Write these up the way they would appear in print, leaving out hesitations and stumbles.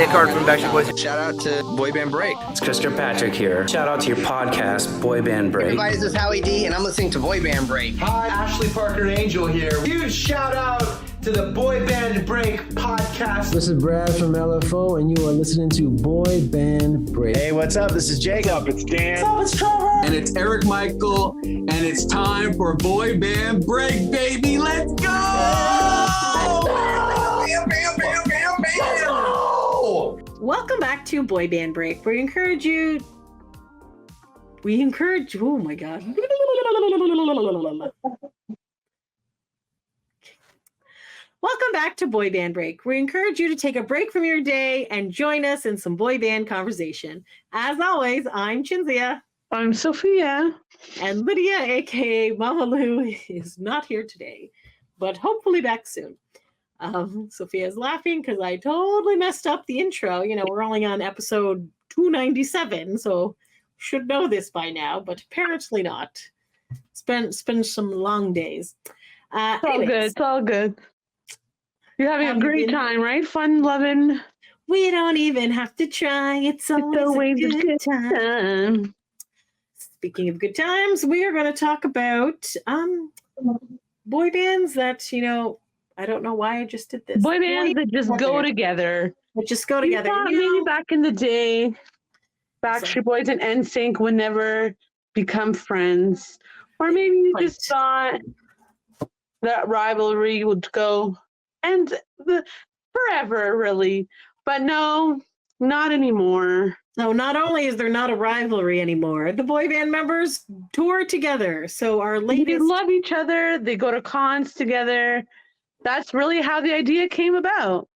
Nick Hart from Backstreet Boys. Shout out to Boy Band Break. It's Chris Kirkpatrick here. Shout out to your podcast, Boy Band Break. Everybody, this is Howie D, and I'm listening to Boy Band Break. Hi, Ashley Parker Angel here. Huge shout out to the Boy Band Break podcast. This is Brad from LFO, and you are listening to Boy Band Break. Hey, what's up? This is Jacob. What's up? It's Dan. What's up? It's Trevor. And it's Eric Michael, and it's time for Boy Band Break, baby. Let's go! Bam, bam, bam, bam, bam. Welcome back to Boy Band Break. We encourage, oh my God. Welcome back to Boy Band Break. We encourage you to take a break from your day and join us in some boy band conversation. As always, I'm Cinzia. I'm Sophia. And Lydia, aka Mama Lou, is not here today, but hopefully back soon. Sophia's laughing because I totally messed up the intro. You know, we're only on episode 297, so should know this by now, but apparently not. It's been some long days. It's all good. It's all good. You're having a great time, right? Fun loving. We don't even have to try. It's always a good time. Speaking of good times, we are going to talk about boy bands that, you know, I don't know why I just did this. Boy bands that just go together. That just go together. Maybe back in the day, Backstreet Boys and NSYNC would never become friends. Or maybe you just thought that rivalry would go and forever, really. But no, not anymore. No, not only is there not a rivalry anymore, the boy band members tour together. So our latest... They love each other. They go to cons together. That's really how the idea came about.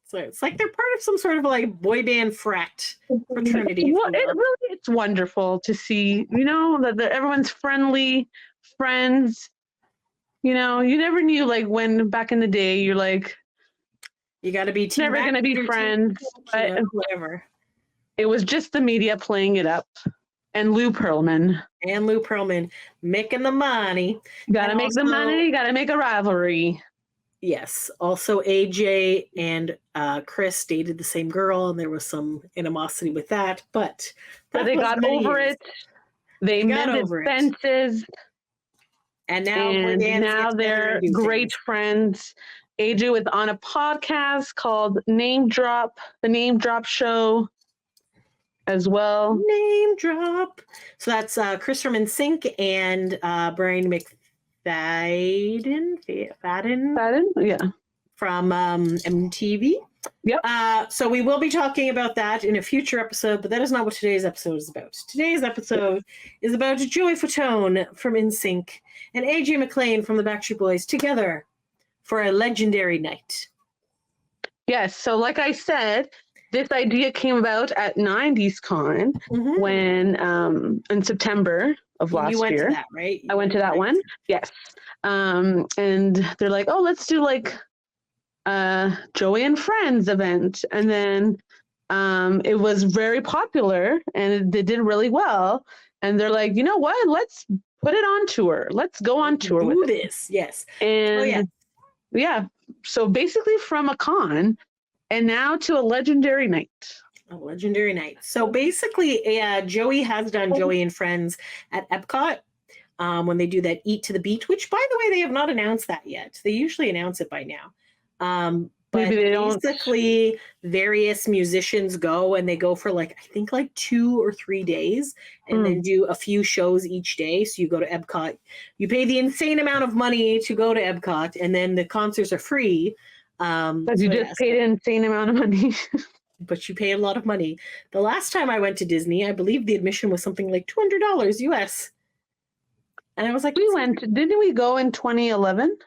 So it's like they're part of some sort of like boy band fraternity. Well, it's wonderful to see, you know, that everyone's friendly, friends. You know, you never knew, like, when back in the day, you're like, you got to be never going to be friends. But whatever. It was just the media playing it up. And Lou Pearlman. Making the money. You got to make the money. You got to make a rivalry. Yes. Also, AJ and Chris dated the same girl, and there was some animosity with that. But they got over it. They mended fences. And now they're great friends. AJ was on a podcast called Name Drop, the Name Drop Show as well. Name Drop. So that's Chris from NSYNC and Brian McFadden, yeah, from MTV. Yep. So we will be talking about that in a future episode, but that is not what today's episode is about. Today's episode is about Joey Fatone from NSYNC and AJ McLean from the Backstreet Boys together for a legendary night. Yes. So like I said, this idea came about at 90s Con when in September of last year. You went to that, right? I went to that one. Yes. And they're like, oh, let's do like Joey and Friends event. And then it was very popular and they did really well. And they're like, you know what? Let's put it on tour. Let's go on tour with this. Yes. And yeah. So basically from a con and now to a legendary night. A legendary night. So basically, Joey has done Joey and Friends at Epcot when they do that Eat to the Beat, which, by the way, they have not announced that yet. They usually announce it by now. But maybe they don't. Basically, various musicians go and they go for I think 2 or 3 days and then do a few shows each day. So you go to Epcot, you pay the insane amount of money to go to Epcot, and then the concerts are free. But you just paid an insane amount of money. But you pay a lot of money. The last time I went to Disney, I believe the admission was something like $200 US. And I was like, didn't we go in 2011?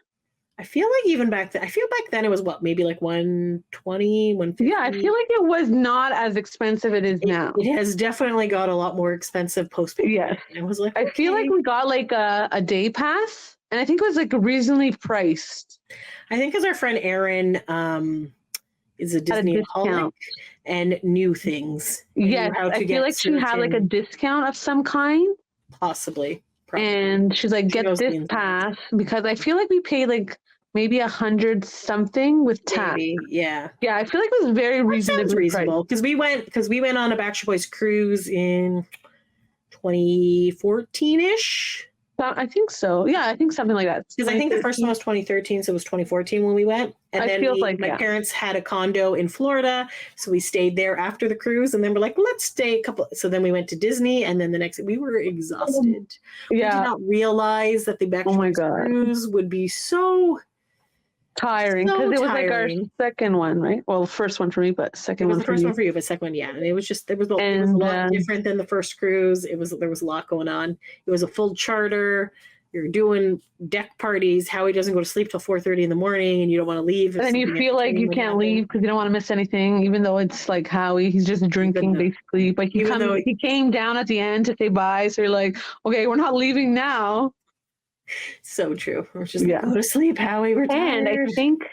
I feel like even back then, it was maybe like 120, 150. Yeah, I feel like it was not as expensive as it is now. It has definitely got a lot more expensive post-pandemic. Yes. I was like, I feel like we got like a day pass, and I think it was like reasonably priced. I think because our friend Erin is a Disney alcoholic and knew things. Yes, I feel like she had like a discount of some kind. Possibly. And she's like, get this pass, because I feel like we paid like maybe 100 something with tax. Maybe, yeah. Yeah, I feel like it was very That sounds reasonably reasonable because we went on a Backstreet Boys cruise in 2014-ish. I think so. Yeah, I think something like that. Because I think the first one was 2013, so it was 2014 when we went. And I then feel like, my yeah. parents had a condo in Florida, so we stayed there after the cruise. And then we're like, let's stay a couple. So then we went to Disney, and then the next we were exhausted. We did Yeah, not realize that the Oh my Backstreet God. cruise would be so tiring because so it was like our tiring. second one, right? Well, first one for me, but It second was one the for first you. one for you, but second one, yeah. And it was just it was a And, lot different than the first cruise. There was a lot going on. It was a full charter. You're doing deck parties. Howie doesn't go to sleep till 4:30 in the morning, and you don't want to leave. And then you feel like you can't leave because you don't want to miss anything, even though it's like Howie. He's just drinking though- basically. But he came down at the end to say bye. So you're like, okay, we're not leaving now. So true. We're just Yeah. like, go to sleep, Howie. We're And tired. I think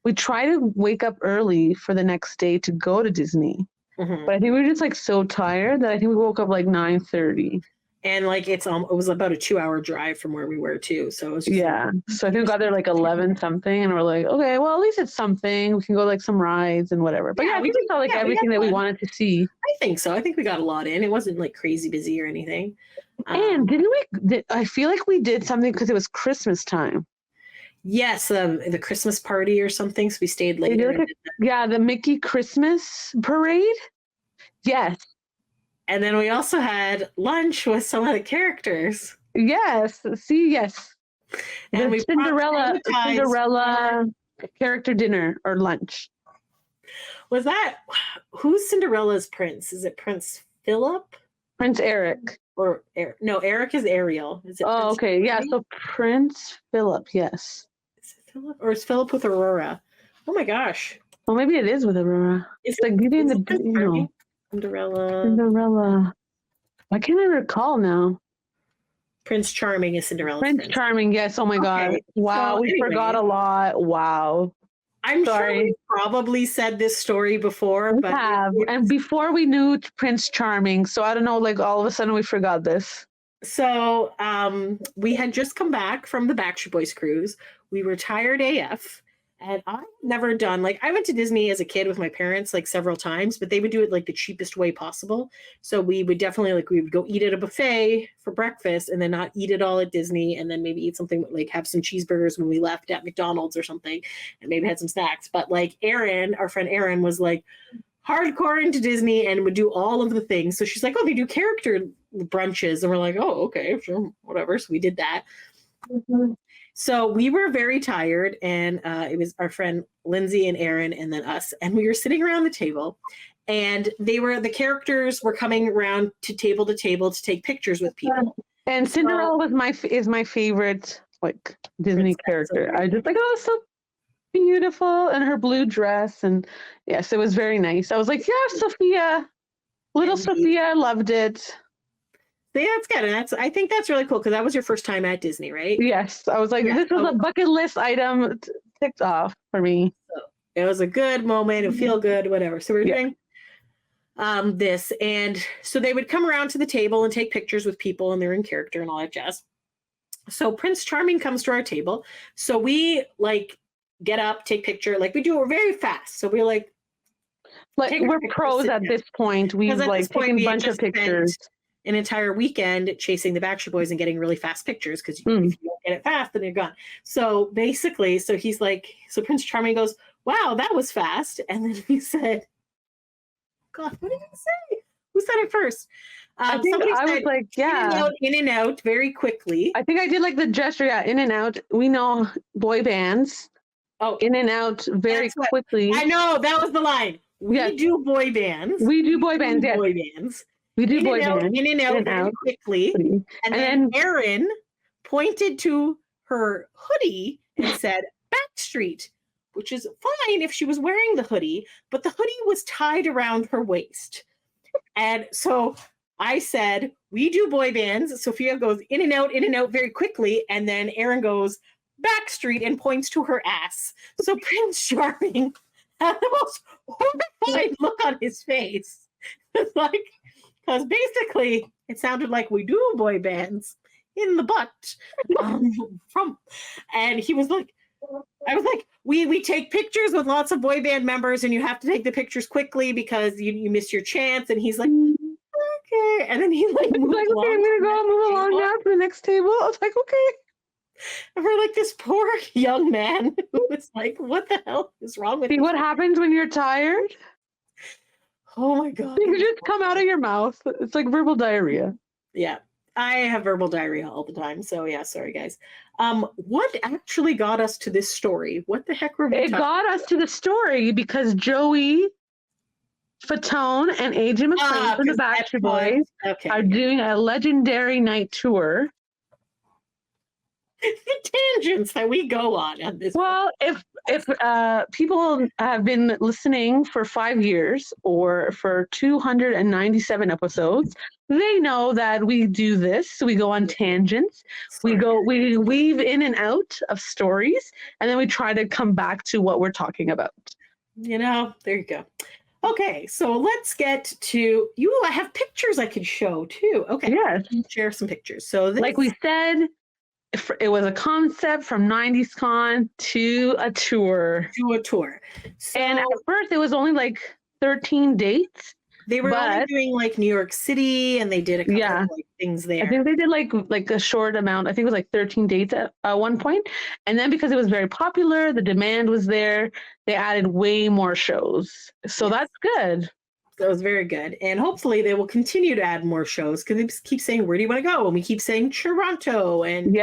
we try to wake up early for the next day to go to Disney. Mhm. But I think we were just like so tired that I think we woke up like 9:30. And like it was about a 2-hour drive from where we were too. So it was just Yeah. So I think we got there like 11 something and we're like, okay, well, at least it's something. We can go like some rides and whatever. But Yeah, yeah, I we think we did- saw like yeah, we everything had that we fun. wanted to see. I think so. I think we got a lot in. It wasn't like crazy busy or anything. And I feel like we did something because it was Christmas time. Yes, the Christmas party or something. So we stayed They did later. like yeah, the Mickey Christmas parade. Yes. And then we also had lunch with some of the characters. Yes. See, yes. And The we Cinderella character dinner or lunch. Was that who's Cinderella's prince? Is it Prince Philip Prince Eric. or no? Eric is Ariel. Is it? Oh, Prince okay. Yeah. Harry? So Prince Philip, yes. Is it Philip or is Philip with Aurora? Oh my gosh! Well, maybe it is with Aurora. Is It's like Beauty and is the it Prince no. Harry? Cinderella. Cinderella. Why can't I recall now? Prince Charming is Cinderella's Prince Charming, yes. Oh my God. Okay, Wow, so we anyway. forgot a lot. Wow. I'm sure Sorry. we probably said this story before, We but have. And before we knew Prince Charming. So I don't know, like all of a sudden we forgot this. so we had just come back from the Backstreet Boys cruise. We were tired AF. And I've never done, like, I went to Disney as a kid with my parents, like, several times, but they would do it, like, the cheapest way possible. So we would definitely, like, we would go eat at a buffet for breakfast and then not eat it all at Disney and then maybe eat something, like, have some cheeseburgers when we left at McDonald's or something and maybe had some snacks. But, like, Erin, our friend Erin, was, like, hardcore into Disney and would do all of the things. So she's like, oh, they do character brunches. And we're like, oh, okay, sure, whatever. So we did that. Mm-hmm. So we were very tired, and it was our friend Lindsay and Aaron, and then us, and we were sitting around the table, and the characters were coming around to table to take pictures with people. And Cinderella is my favorite like Disney character. I just like, oh, so beautiful, and her blue dress, and yes, it was very nice. I was like, yeah, Sophia, little Sophia, I loved it. Yeah, that's good. And I think that's really cool because that was your first time at Disney, right? Yes, I was like, Yeah. this was a bucket list item ticked off for me. So it was a good moment, a feel good, whatever. So we were doing this, and so they would come around to the table and take pictures with people, and they're in character and all that jazz. So Prince Charming comes to our table. So we like get up, take picture, like we do. We're very fast. So we're like we're pros at this point. We've like taken a bunch of pictures. An entire weekend chasing the Backstreet Boys and getting really fast pictures because if you don't get it fast, then you're gone. So basically, so he's like, so Prince Charming goes, wow, that was fast. And then he said, God, what did he say? Who said it first? I think I was like, yeah. In and out very quickly. I think I did like the gesture, yeah, in and out. We know boy bands. Oh, in and out very quickly. I know, that was the line. We do boy bands. We do boy bands, yes. Boy bands. We do boy bands. In and out very quickly. And then Erin pointed to her hoodie and said, Backstreet, which is fine if she was wearing the hoodie, but the hoodie was tied around her waist. And so I said, we do boy bands. Sophia goes in and out very quickly. And then Erin goes, Backstreet, and points to her ass. So Prince Charming had the most horrified look on his face. It's like, because basically it sounded like we do boy bands in the butt. And he was like, I was like, we take pictures with lots of boy band members, and you have to take the pictures quickly because you miss your chance. And he's like, okay, and then he like moves Like, along. okay, I'm gonna go move along now to the next table. I was like, okay. And we're like, this poor young man who was like, what the hell is wrong with See you? what happens when you're tired? Oh my god. Things just come out of your mouth. It's like verbal diarrhea. Yeah. I have verbal diarrhea all the time. So yeah, sorry guys. What actually got us to this story? What the heck were we It got us to the story because Joey Fatone and AJ McLean from the Backstreet Boys are doing a legendary night tour. The tangents that we go on this. Well, if people have been listening for 5 years or for 297 episodes, they know that we do this. We go on tangents. We weave in and out of stories, and then we try to come back to what we're talking about. You know, there you go. Okay, so let's get to you. I have pictures I could show too. Okay, yes, share some pictures. So, like we said, it was a concept from 90s Con to a tour. So, and at first, it was only like 13 dates. They were only doing like New York City, and they did a couple of like things there. I think they did like a short amount. I think it was like 13 dates at one point. And then because it was very popular, the demand was there, they added way more shows. So that's good. That was very good. And hopefully they will continue to add more shows because they just keep saying, where do you want to go? And we keep saying Toronto. And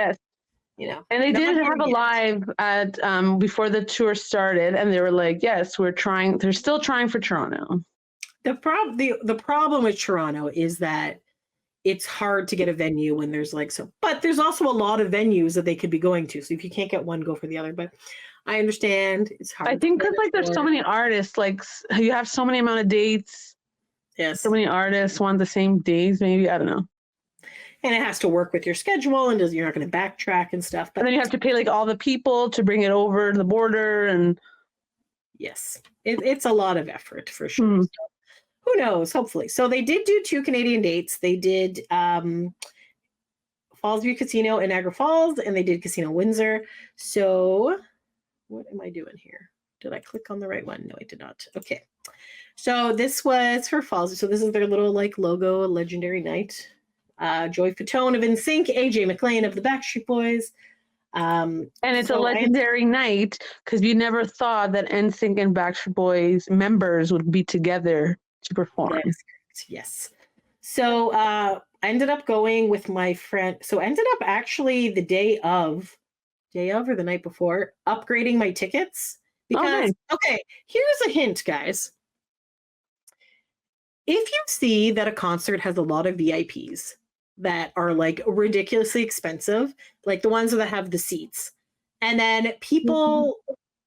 you know. And they did have a live at before the tour started, and they were like, yes, they're still trying for Toronto. The problem with Toronto is that it's hard to get a venue when there's like so, but there's also a lot of venues that they could be going to. So if you can't get one, go for the other. But I understand it's hard. I think because like there's so many artists, like you have so many amount of dates. Yes. So many artists want the same days, maybe. I don't know. And it has to work with your schedule, and you're not going to backtrack and stuff. But and then you have to pay like all the people to bring it over the border, and yes, it's a lot of effort for sure. So, who knows? Hopefully. So they did do 2 Canadian dates. They did Fallsview Casino in Niagara Falls, and they did Casino Windsor. So what am I doing here? Did I click on the right one? No, I did not. Okay. So this was for Falls. So this is their little like logo, legendary night. Joey Fatone of NSYNC, AJ McLean of the Backstreet Boys. And it's a legendary night because you never thought that NSYNC and Backstreet Boys members would be together to perform. Yes. So I ended up going with my friend. So I ended up actually the day of or the night before upgrading my tickets because okay, here's a hint, guys. If you see that a concert has a lot of VIPs that are like ridiculously expensive, like the ones that have the seats, and then people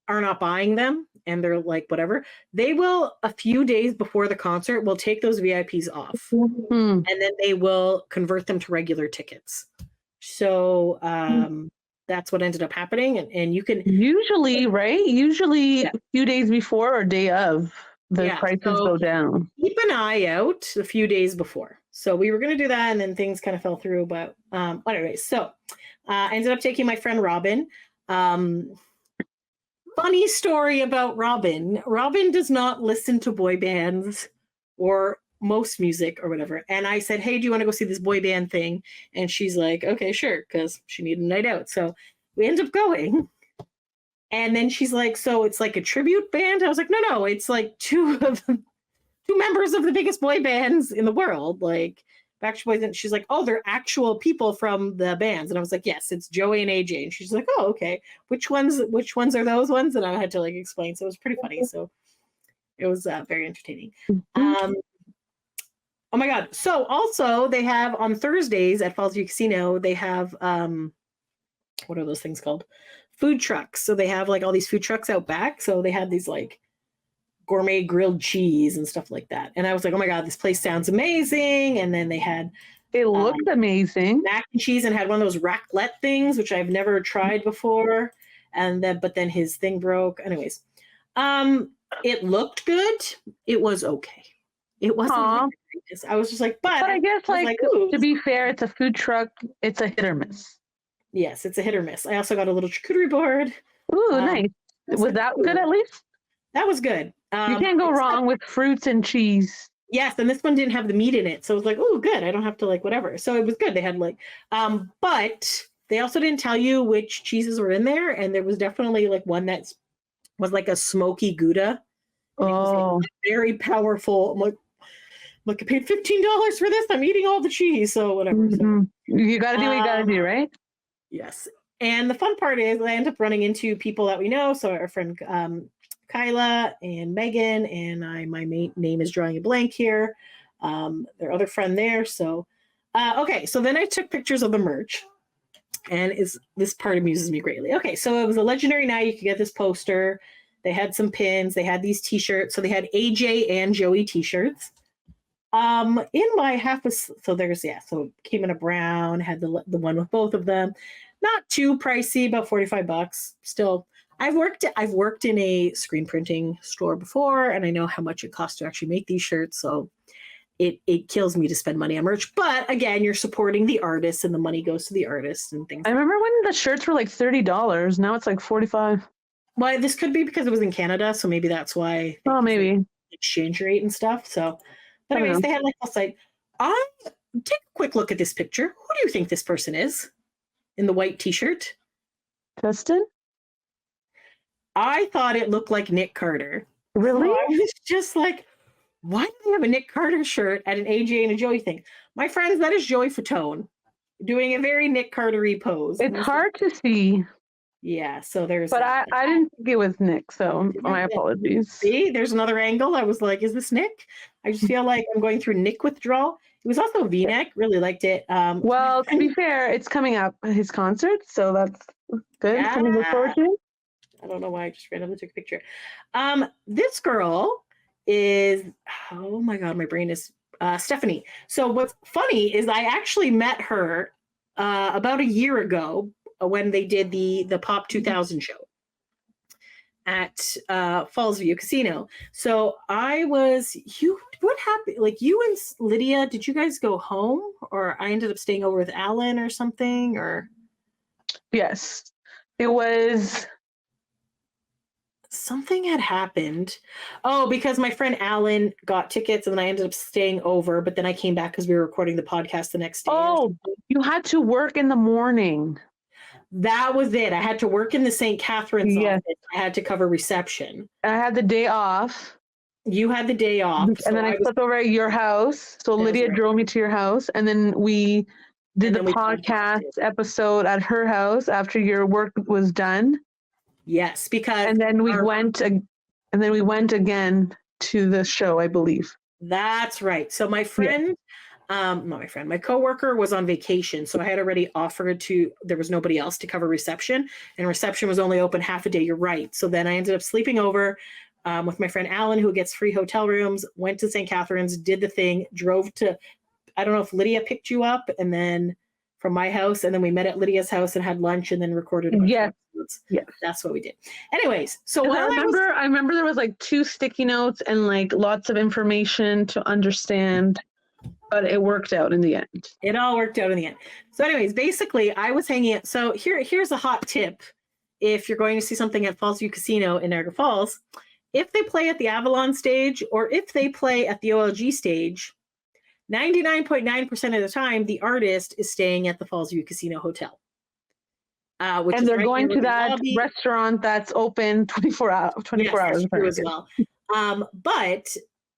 are not buying them and they're like, whatever, they will a few days before the concert will take those VIPs off and then they will convert them to regular tickets. So that's what ended up happening. And you can usually a few days before or day of the prices go down. Keep an eye out a few days before. So we were going to do that and then things kind of fell through. But anyway, so I ended up taking my friend Robin. Funny story about Robin. Robin does not listen to boy bands or most music or whatever. And I said, hey, do you want to go see this boy band thing? And she's like, okay, sure, because she needed a night out. So we ended up going. And then she's like, so it's like a tribute band? I was like, no, it's like two members of the biggest boy bands in the world, like Backstreet Boys. And she's like, oh, they're actual people from the bands. And I was like, yes, it's Joey and AJ. And she's like, oh, okay. Which ones are those ones? And I had to like explain. So it was pretty funny. So it was very entertaining. Oh my God. So also they have on Thursdays at Fallsview Casino, they have, what are those things called? Food trucks. So they have like all these food trucks out back. So they had these like gourmet grilled cheese and stuff like that. And I was like, oh my God, this place sounds amazing. And then they had it looked amazing. Mac and cheese, and had one of those raclette things, which I've never tried before. And then but then his thing broke. Anyways. It looked good. It was okay. It wasn't I was just like, but I guess like to be fair, it's a food truck, it's a hit or miss. Yes, it's a hit or miss. I also got a little charcuterie board. Ooh, nice. Was that good at least? That was good. You can't go wrong with fruits and cheese. Yes, and this one didn't have the meat in it, so it was like, oh, good. I don't have to like whatever. So it was good. They had like, but they also didn't tell you which cheeses were in there, and there was definitely like one that was like a smoky Gouda. Oh, like, very powerful. I'm like, look, I paid $15 for this. I'm eating all the cheese, so whatever. mm-hmm. So, you got to do what you got to do, right? yes. And the fun part is I end up running into people that we know. So our friend Kyla and Megan, and my name is drawing a blank here. Their other friend there. So, okay. So then I took pictures of the merch, and this part amuses me greatly. Okay. So it was a legendary night. You could get this poster. They had some pins. They had these t-shirts. So they had AJ and Joey t-shirts. In my so there's, so it came in a brown, had the one with both of them. Not too pricey, about $45. Still, I've worked in a screen printing store before, and I know how much it costs to actually make these shirts. So it kills me to spend money on merch. But again, you're supporting the artists, and the money goes to the artists and things. I remember when the shirts were like $30. Now it's like $45. Well, this could be because it was in Canada, so maybe that's why. Oh, maybe exchange rate and stuff. So, but anyways, they had like a site. I take a quick look at this picture. Who do you think this person is in the white T-shirt? Justin? I thought it looked like Nick Carter. Really? So I was just like, why do they have a Nick Carter shirt at an AJ and a Joey thing? My friends, that is Joey Fatone doing a very Nick Carter-y pose. It's hard to see. Yeah, so there's. But I didn't think it was Nick, so my apologies. See, there's another angle. I was like, is this Nick? I just feel like I'm going through Nick withdrawal. It was also a V-neck. Really liked it. Well, to be fair, it's coming up, his concert, so that's good. Yeah. Something to look forward to. I don't know why I just randomly took a picture. This girl is, oh my God, my brain is Stephanie. So what's funny is I actually met her about a year ago when they did the Pop 2000 show at Fallsview Casino. So what happened? Like you and Lydia, did you guys go home, or I ended up staying over with Alan or something, or? Yes, it was. Something had happened. Oh, because my friend Alan got tickets and then I ended up staying over, but then I came back because we were recording the podcast the next day. Oh, you had to work in the morning. That was it. I had to work in the St. Catherine's office. I had to cover reception. I had the day off. You had the day off. And then I slept over at your house. So Lydia drove me to your house. And then we did the podcast episode at her house after your work was done. Yes, because and then we went again to the show, I believe. That's right. So my friend, my coworker was on vacation, so I had already offered to. There was nobody else to cover reception, and reception was only open half a day. You're right. So then I ended up sleeping over with my friend Alan, who gets free hotel rooms. Went to St. Catherine's, did the thing, drove to. I don't know if Lydia picked you up, and then from my house, and then we met at Lydia's house and had lunch, and then recorded. Yes, that's what we did. Anyways, so I remember there was like 2 sticky notes and like lots of information to understand, but it worked out in the end. It all worked out in the end. So, anyways, basically, I was hanging out. So here's a hot tip: if you're going to see something at Fallsview Casino in Niagara Falls, if they play at the Avalon stage or if they play at the OLG stage, 99.9% of the time, the artist is staying at the Fallsview Casino Hotel. And they're going to that restaurant that's open 24 hours. 24 hours as well. But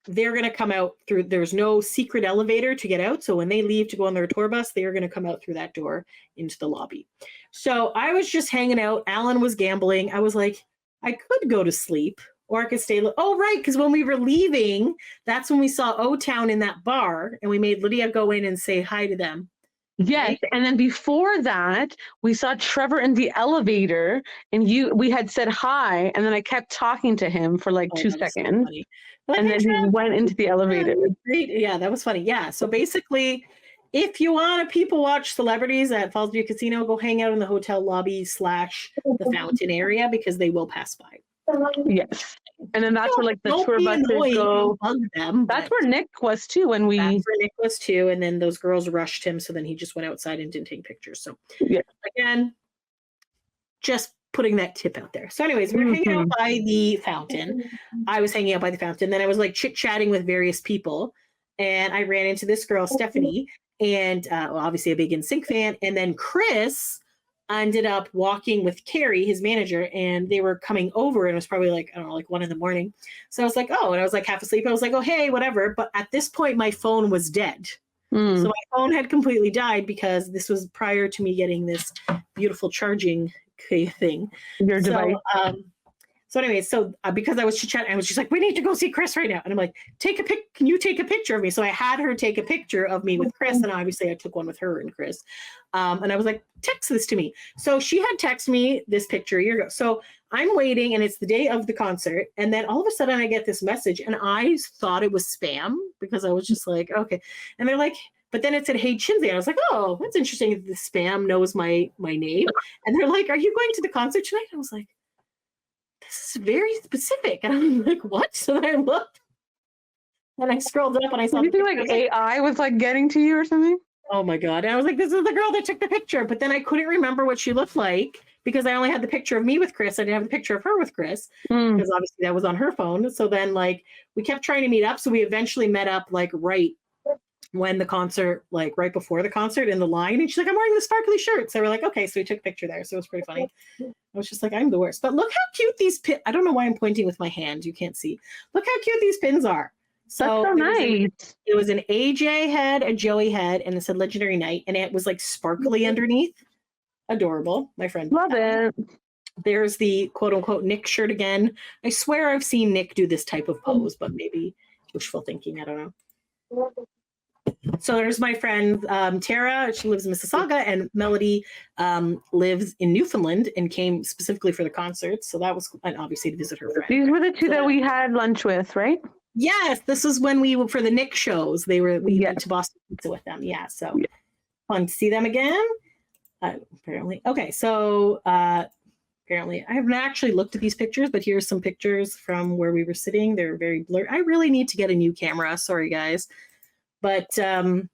they're going to come out through. There's no secret elevator to get out. So when they leave to go on their tour bus, they are going to come out through that door into the lobby. So I was just hanging out. Alan was gambling. I was like, I could go to sleep. Or I could stay. Oh, right. Because when we were leaving, that's when we saw O-Town in that bar. And we made Lydia go in and say hi to them. Yes. Right? And then before that, we saw Trevor in the elevator. And we had said hi. And then I kept talking to him for like 2 seconds. So and then he went into the elevator. Yeah, that was funny. Yeah. So basically, if you want to people watch celebrities at Fallsview Casino, go hang out in the hotel lobby / the fountain area because they will pass by. Yes. And then that's where like the tour buses go. That's where Nick was too when we. That's where Nick was too, and then those girls rushed him, so then he just went outside and didn't take pictures. So again, just putting that tip out there. So anyways, we were hanging out by the fountain. I was hanging out by the fountain. Then I was like chit-chatting with various people. And I ran into this girl, Stephanie, and obviously a big NSYNC fan. And then Chris ended up walking with Carrie, his manager, and they were coming over, and it was probably like, I don't know, like 1 a.m. So I was like, oh, and I was like half asleep. I was like, oh, hey, whatever. But at this point, my phone was dead. So my phone had completely died because this was prior to me getting this beautiful charging thing. Your device. So anyways, because I was chit-chatting, I was just like, we need to go see Chris right now. And I'm like, can you take a picture of me? So I had her take a picture of me with Chris, and obviously I took one with her and Chris. And I was like, text this to me. So she had texted me this picture a year ago. So I'm waiting, and it's the day of the concert. And then all of a sudden I get this message, and I thought it was spam because I was just like, okay. And they're like, but then it said, hey, Cinzia. I was like, oh, that's interesting that the spam knows my name. And they're like, are you going to the concert tonight? I was like, this is very specific. And I'm like, what? So then I looked and I scrolled up and I saw. Did you think like AI was like getting to you or something? Oh my God. And I was like, this is the girl that took the picture. But then I couldn't remember what she looked like because I only had the picture of me with Chris. I didn't have the picture of her with Chris because obviously that was on her phone. So then like we kept trying to meet up. So we eventually met up like right when the concert, like right before the concert in the line. And she's like, I'm wearing the sparkly shirt. So we're like, okay. So we took a picture there. So it was pretty funny. I was just like, I'm the worst. But look how cute these pins. I don't know why I'm pointing with my hand. You can't see. Look how cute these pins are. So, that's so nice. It was an AJ head, a Joey head, and it said Legendary Night. And it was like sparkly underneath. Adorable. My friend. Love it. There's the quote unquote Nick shirt again. I swear I've seen Nick do this type of pose, but maybe wishful thinking. I don't know. So there's my friend Tara. She lives in Mississauga, and Melody lives in Newfoundland and came specifically for the concert. So that was, and obviously to visit her friend. These were the two that we had lunch with, right? Yes, this is when we were for the Nick shows. We went to Boston Pizza with them. Yeah, so fun to see them again. Apparently, okay. So apparently, I haven't actually looked at these pictures, but here's some pictures from where we were sitting. They're very blurry. I really need to get a new camera. Sorry, guys. But the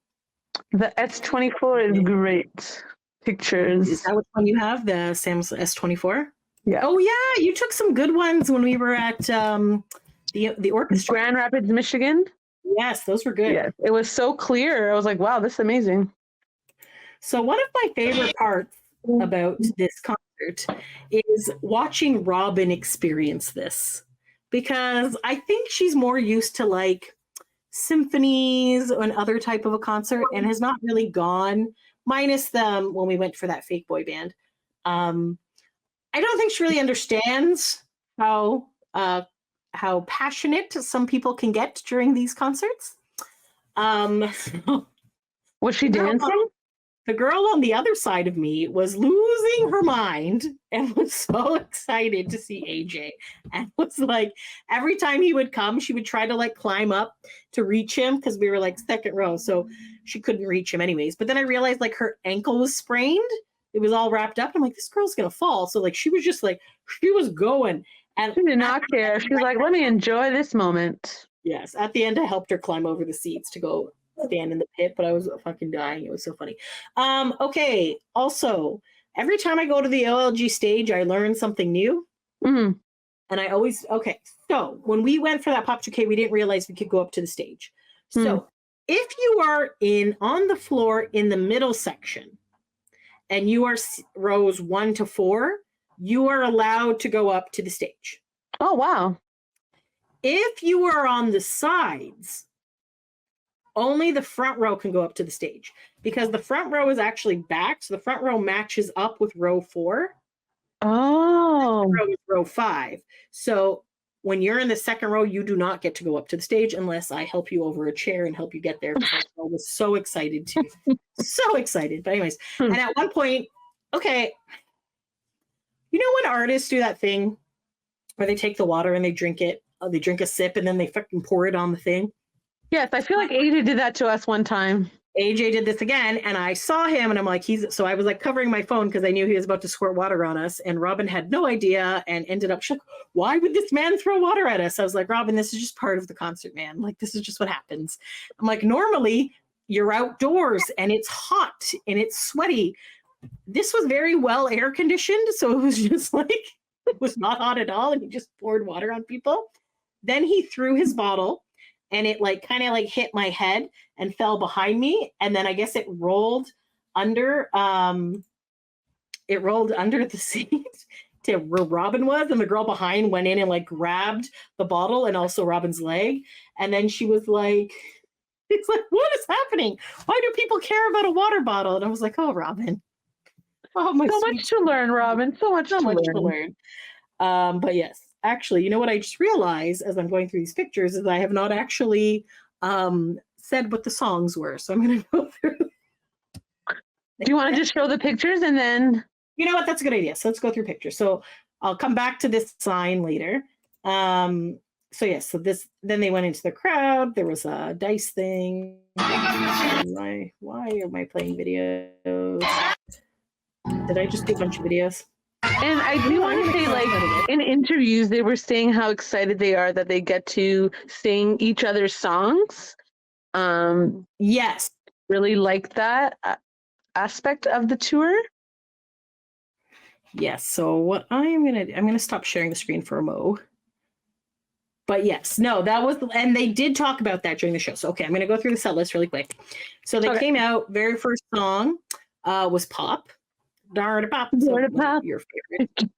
S24 is great pictures. Is that which one you have? The Samsung S24? Yeah. Oh yeah, you took some good ones when we were at the orchestra. Grand Rapids, Michigan. Yes, those were good. Yes, it was so clear. I was like, wow, this is amazing. So one of my favorite parts about this concert is watching Robin experience this, because I think she's more used to like symphonies and other type of a concert and has not really gone, minus them when we went for that fake boy band. I don't think she really understands how passionate some people can get during these concerts. Was she dancing? The girl on the other side of me was losing her mind and was so excited to see AJ, and was like, every time he would come, she would try to like climb up to reach him because we were like second row, so she couldn't reach him anyways. But then I realized like her ankle was sprained. It was all wrapped up. I'm like, this girl's gonna fall. So like she was just like, she was going. And she did not care. She was like, let me enjoy this moment. Yes. At the end, I helped her climb over the seats to go stand in the pit, but I was fucking dying. It was so funny. Okay. Also, every time I go to the OLG stage, I learn something new. Mm-hmm. And I always, okay. So when we went for that Pop 2K, we didn't realize we could go up to the stage. So if you are on the floor in the middle section and you are rows 1 to 4, you are allowed to go up to the stage. Oh, wow. If you are on the sides, only the front row can go up to the stage, because the front row is actually back. So the front row matches up with row 4. Oh. Row is row 5. So when you're in the second row, you do not get to go up to the stage unless I help you over a chair and help you get there. Because I was so excited too. So excited. But anyways, and at one point, okay, you know when artists do that thing where they take the water and they drink it, they drink a sip and then they fucking pour it on the thing? Yes, I feel like AJ did that to us one time. AJ did this again, and I saw him, and I'm like, so I was like covering my phone because I knew he was about to squirt water on us, and Robin had no idea and ended up, she's like, why would this man throw water at us? I was like, Robin, this is just part of the concert, man. Like, this is just what happens. I'm like, normally you're outdoors and it's hot and it's sweaty. this was very well air conditioned, so it was just like it was not hot at all, and he just poured water on people. Then he threw his bottle, and it like kind of like hit my head and fell behind me, and then I guess it rolled under the seat to where Robin was, and the girl behind went in and like grabbed the bottle and also Robin's leg, and then she was like, it's like, what is happening? Why do people care about a water bottle? And I was like, oh, Robin. Oh, my so much to learn, Robin. So much to learn. But yes, actually, you know what I just realized as I'm going through these pictures is I have not actually said what the songs were. So I'm going to go through. Do you want to just show the pictures and then? You know what? That's a good idea. So let's go through pictures. So I'll come back to this sign later. So yes, so this, then they went into the crowd. There was a dice thing. Why am I playing videos? Did I just do a bunch of videos? And I do want to say, like, in interviews, they were saying how excited they are that they get to sing each other's songs. Yes. Really like that aspect of the tour. Yes. So what I'm gonna stop sharing the screen for a mo. But yes, no, that was, and they did talk about that during the show. So okay, I'm gonna go through the set list really quick. So they came out. Very first song was Pop. Darn Pop. So your favorite.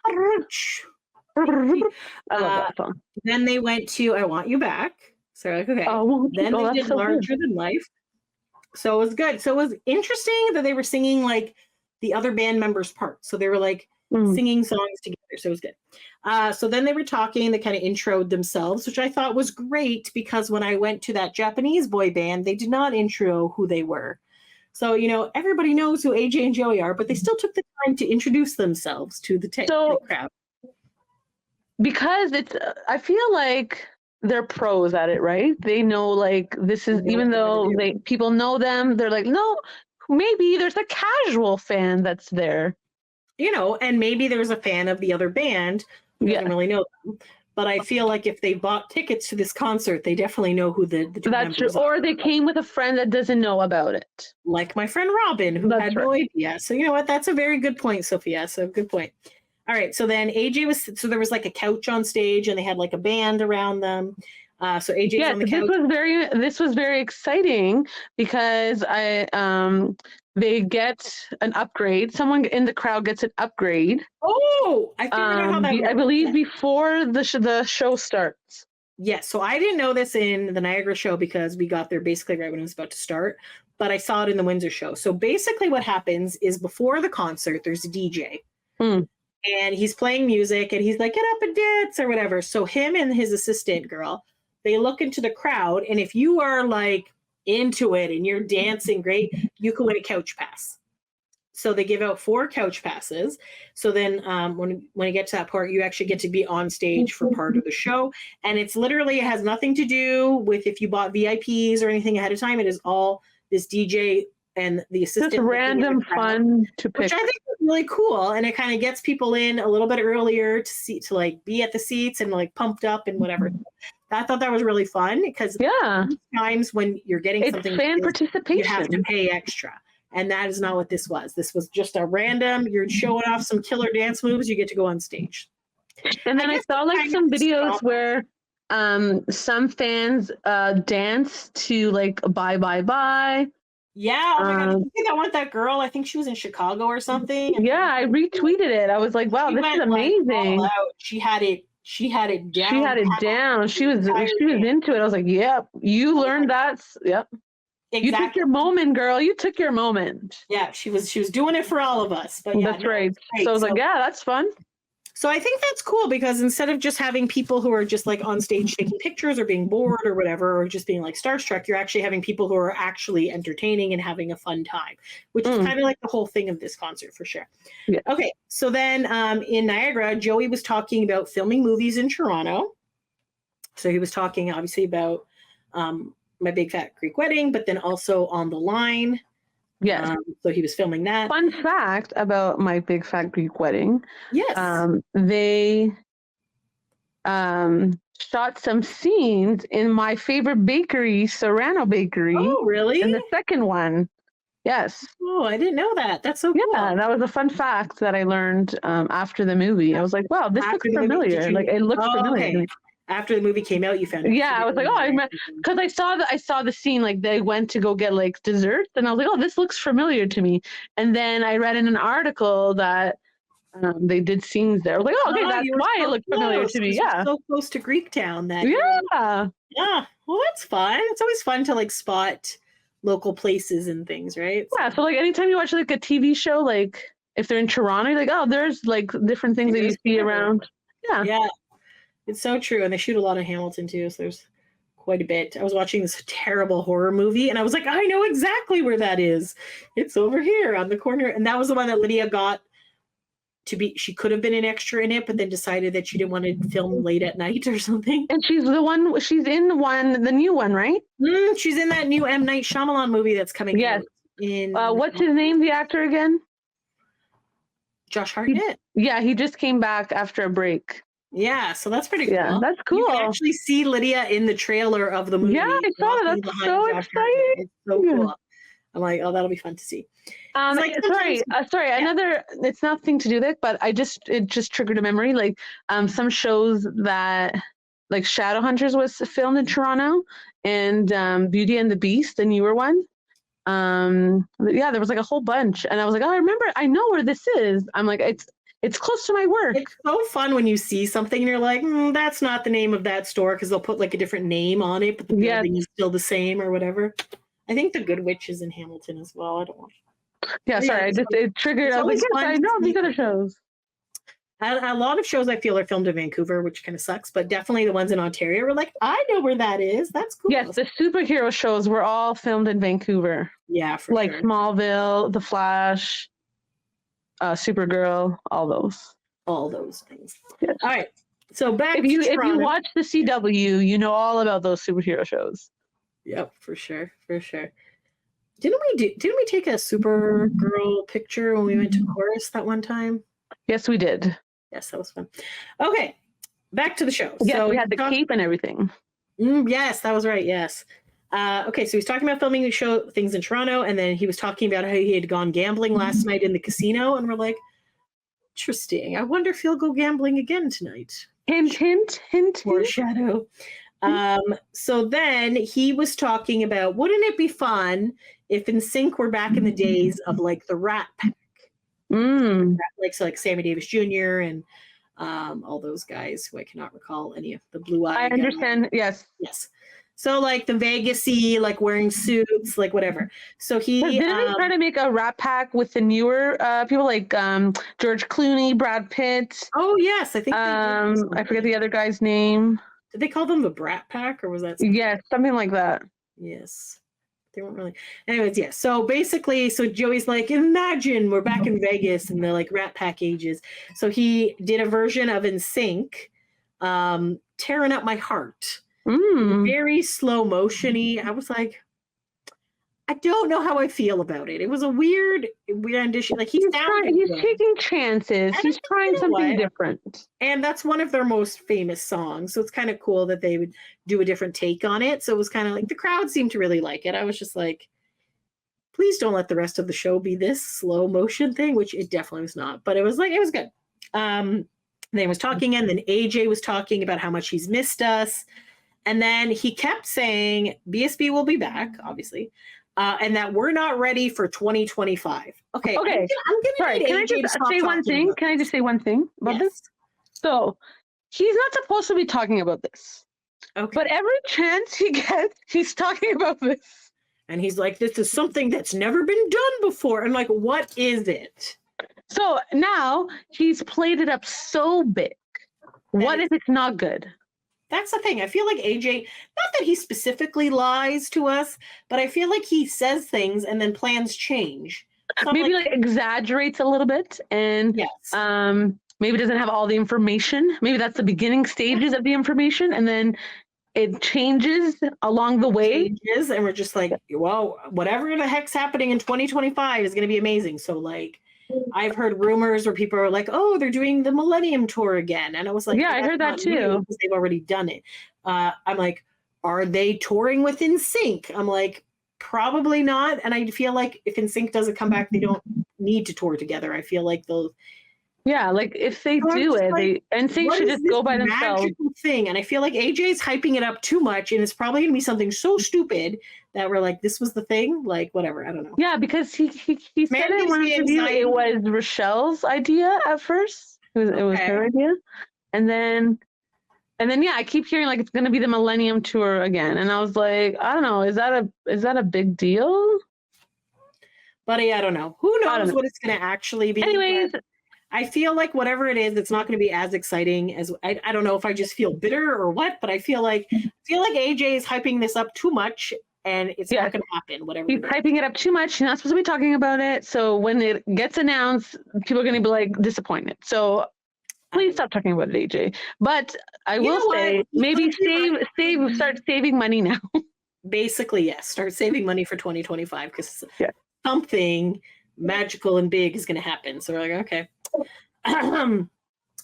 I love that song. Then they went to I Want You Back. So like, okay. Then they did Larger Than Life. So it was good. So it was interesting that they were singing like the other band members' parts. So they were like singing songs together. So it was good. So then they were talking, they kind of introed themselves, which I thought was great because when I went to that Japanese boy band, they did not intro who they were. So, you know, everybody knows who AJ and Joey are, but they still took the time to introduce themselves to the crowd. Because it's, I feel like they're pros at it, right? They know, like, this is, even though people know them, they're like, no, maybe there's a casual fan that's there. You know, and maybe there's a fan of the other band who doesn't really know them. But I feel like if they bought tickets to this concert, they definitely know who the two members are. Or they came with a friend that doesn't know about it. Like my friend Robin, who had no idea. So you know what? That's a very good point, Sophia. So good point. All right. So then AJ there was like a couch on stage and they had like a band around them. So AJ's on the couch. This was very exciting because they get an upgrade. Someone in the crowd gets an upgrade. Oh, I figured out how that works. I believe before the show starts. Yes. So I didn't know this in the Niagara show because we got there basically right when it was about to start, but I saw it in the Windsor show. So basically what happens is before the concert, there's a DJ. And he's playing music and he's like, get up and dance or whatever. So him and his assistant girl, they look into the crowd. And if you are like into it and you're dancing great, you can win a couch pass. So they give out 4 couch passes. So then when you get to that part, you actually get to be on stage for part of the show. And it's literally, it has nothing to do with if you bought VIPs or anything ahead of time. It is all this DJ and the assistant. Just random fun to pick. Which I think is really cool. And it kind of gets people in a little bit earlier to like be at the seats and like pumped up and whatever. I thought that was really fun because times when you're getting something, fan participation, you have to pay extra. And that is not what this was. This was just a random, you're showing off some killer dance moves, you get to go on stage. And then I saw like some videos where some fans dance to like Bye Bye Bye. Yeah, oh my God. I think I want that girl. I think she was in Chicago or something. Yeah, I retweeted it. I was like, wow, this is amazing. Like, she had it down. She had it down. She was into it. I was like, yep, you learned that. Yep. Exactly. You took your moment, girl. You took your moment. Yeah, she was doing it for all of us. But yeah, that's right. So I was like, yeah, that's fun. So I think that's cool because instead of just having people who are just like on stage taking pictures or being bored or whatever, or just being like starstruck, you're actually having people who are actually entertaining and having a fun time, which is kind of like the whole thing of this concert for sure. Yeah. Okay. So then in Niagara, Joey was talking about filming movies in Toronto. So he was talking obviously about My Big Fat Greek Wedding, but then also On the Line. Yes. So he was filming that. Fun fact about My Big Fat Greek Wedding. Yes. They shot some scenes in my favorite bakery, Serrano Bakery. Oh, really? In the second one. Yes. Oh, I didn't know that. That's so cool. Yeah, that was a fun fact that I learned after the movie. I was like, wow, this looks familiar. Like it looks familiar. Okay. After the movie came out, you found it. Yeah, I was like, oh, because I saw the scene, like they went to go get like desserts, and I was like, oh, this looks familiar to me. And then I read in an article that they did scenes there. I was like, oh, okay, that's why it looked familiar to me. Yeah, so close to Greektown that. Yeah. Well, that's fun. It's always fun to like spot local places and things, right? Yeah. So like anytime you watch like a TV show, like if they're in Toronto, you're like, oh, there's like different things that you see around. Yeah. Yeah. It's so true. And they shoot a lot of Hamilton too. So there's quite a bit. I was watching this terrible horror movie and I was like, I know exactly where that is. It's over here on the corner. And that was the one that Lydia got to be. She could have been an extra in it, but then decided that she didn't want to film late at night or something. And she's in the new one, right? She's in that new M. Night Shyamalan movie that's coming out. In what's his name, the actor again? Josh Hartnett. He just came back after a break. Yeah, so that's pretty cool. Yeah, that's cool. You can actually see Lydia in the trailer of the movie. Yeah, I saw that. That's so exciting. It's so cool. I'm like, oh, that'll be fun to see. Sorry. Another. It's nothing to do with it, but it just triggered a memory. Like, some shows that, like Shadowhunters was filmed in Toronto, and Beauty and the Beast, the newer one. There was like a whole bunch, and I was like, oh, I know where this is. I'm like, it's close to my work. It's so fun when you see something and you're like, that's not the name of that store, because they'll put like a different name on it, but the building is still the same or whatever. I think The Good Witch is in Hamilton as well. I don't know. Yeah, sorry. It triggered. I was like, yes, I know these other shows. A lot of shows I feel are filmed in Vancouver, which kind of sucks, but definitely the ones in Ontario were like, I know where that is. That's cool. Yes, the superhero shows were all filmed in Vancouver. Yeah, for like sure. Smallville, The Flash, Supergirl, all those things. Yes. All right. So if you watch the CW, you know all about those superhero shows. Yep, for sure. Didn't we take a Supergirl picture when we went to chorus that one time? Yes, we did. Yes, that was fun. Okay, back to the show. Yeah, so we had the cape and everything. Yes, that was right. Yes. Okay, so he's talking about filming the show things in Toronto, and then he was talking about how he had gone gambling last night in the casino, and we're like, interesting. I wonder if he'll go gambling again tonight. Hint, hint, hint. Foreshadow. So then he was talking about, wouldn't it be fun if NSYNC were back in the days of like the Rat Pack? Like Sammy Davis Jr. and all those guys who I cannot recall any of the blue eye. I understand. Yes. So like the Vegas-y, like wearing suits, like whatever. So didn't he try to make a Rat Pack with the newer people like George Clooney, Brad Pitt? Oh yes, I think. I forget the other guy's name. Did they call them the Brat Pack, or was that? Yes, something like that. Yes. They weren't really. Anyways, yeah. So basically, Joey's like, imagine we're back in Vegas in the like Rat Pack ages. So he did a version of NSYNC, Tearing Up My Heart. Very slow motion-y. I was like, I don't know how I feel about it. It was a weird rendition. Like he's taking chances. He's trying something different. And that's one of their most famous songs. So it's kind of cool that they would do a different take on it. So it was kind of like the crowd seemed to really like it. I was just like, please don't let the rest of the show be this slow motion thing, which it definitely was not. But it was good. They was talking, and then AJ was talking about how much he's missed us. And then he kept saying BSB will be back, obviously. And that we're not ready for 2025. Okay. I'm gonna Sorry, can I just say one thing? Can I just say one thing about this? So he's not supposed to be talking about this. Okay. But every chance he gets, he's talking about this. And he's like, this is something that's never been done before. And like, what is it? So now he's played it up so big. What if it's not good? That's the thing. I feel like AJ, not that he specifically lies to us, but I feel like he says things and then plans change. So maybe like exaggerates a little bit, and maybe doesn't have all the information. Maybe that's the beginning stages of the information, and then it changes along the way. And we're just like, well, whatever the heck's happening in 2025 is going to be amazing. So like, I've heard rumors where people are like, oh, they're doing the Millennium Tour again. And I was like, yeah, I heard that too. They've already done it. I'm like, are they touring with NSYNC? I'm like, probably not. And I feel like if NSYNC doesn't come back, they don't need to tour together. I feel like they'll. Yeah, like if they do it, NSYNC should just go by themselves. Thing, and I feel like AJ's hyping it up too much, and it's probably gonna be something so stupid that we're like, this was the thing, like whatever. I don't know. Yeah, because he said in one interview it was Rochelle's idea at first. It was her idea, and then yeah, I keep hearing like it's gonna be the Millennium Tour again, and I was like, I don't know, is that a big deal? Buddy, I don't know. Who knows what it's gonna actually be? Anyways. I feel like whatever it is, it's not going to be as exciting as I don't know if I just feel bitter or what, but I feel like AJ is hyping this up too much, and it's not going to happen. Whatever. He's hyping it up too much. He's not supposed to be talking about it. So when it gets announced, people are going to be like disappointed. So please stop talking about it, AJ. But I will say, maybe start saving money now. Basically, yes. Start saving money for 2025 because something magical and big is going to happen. So we're like, okay.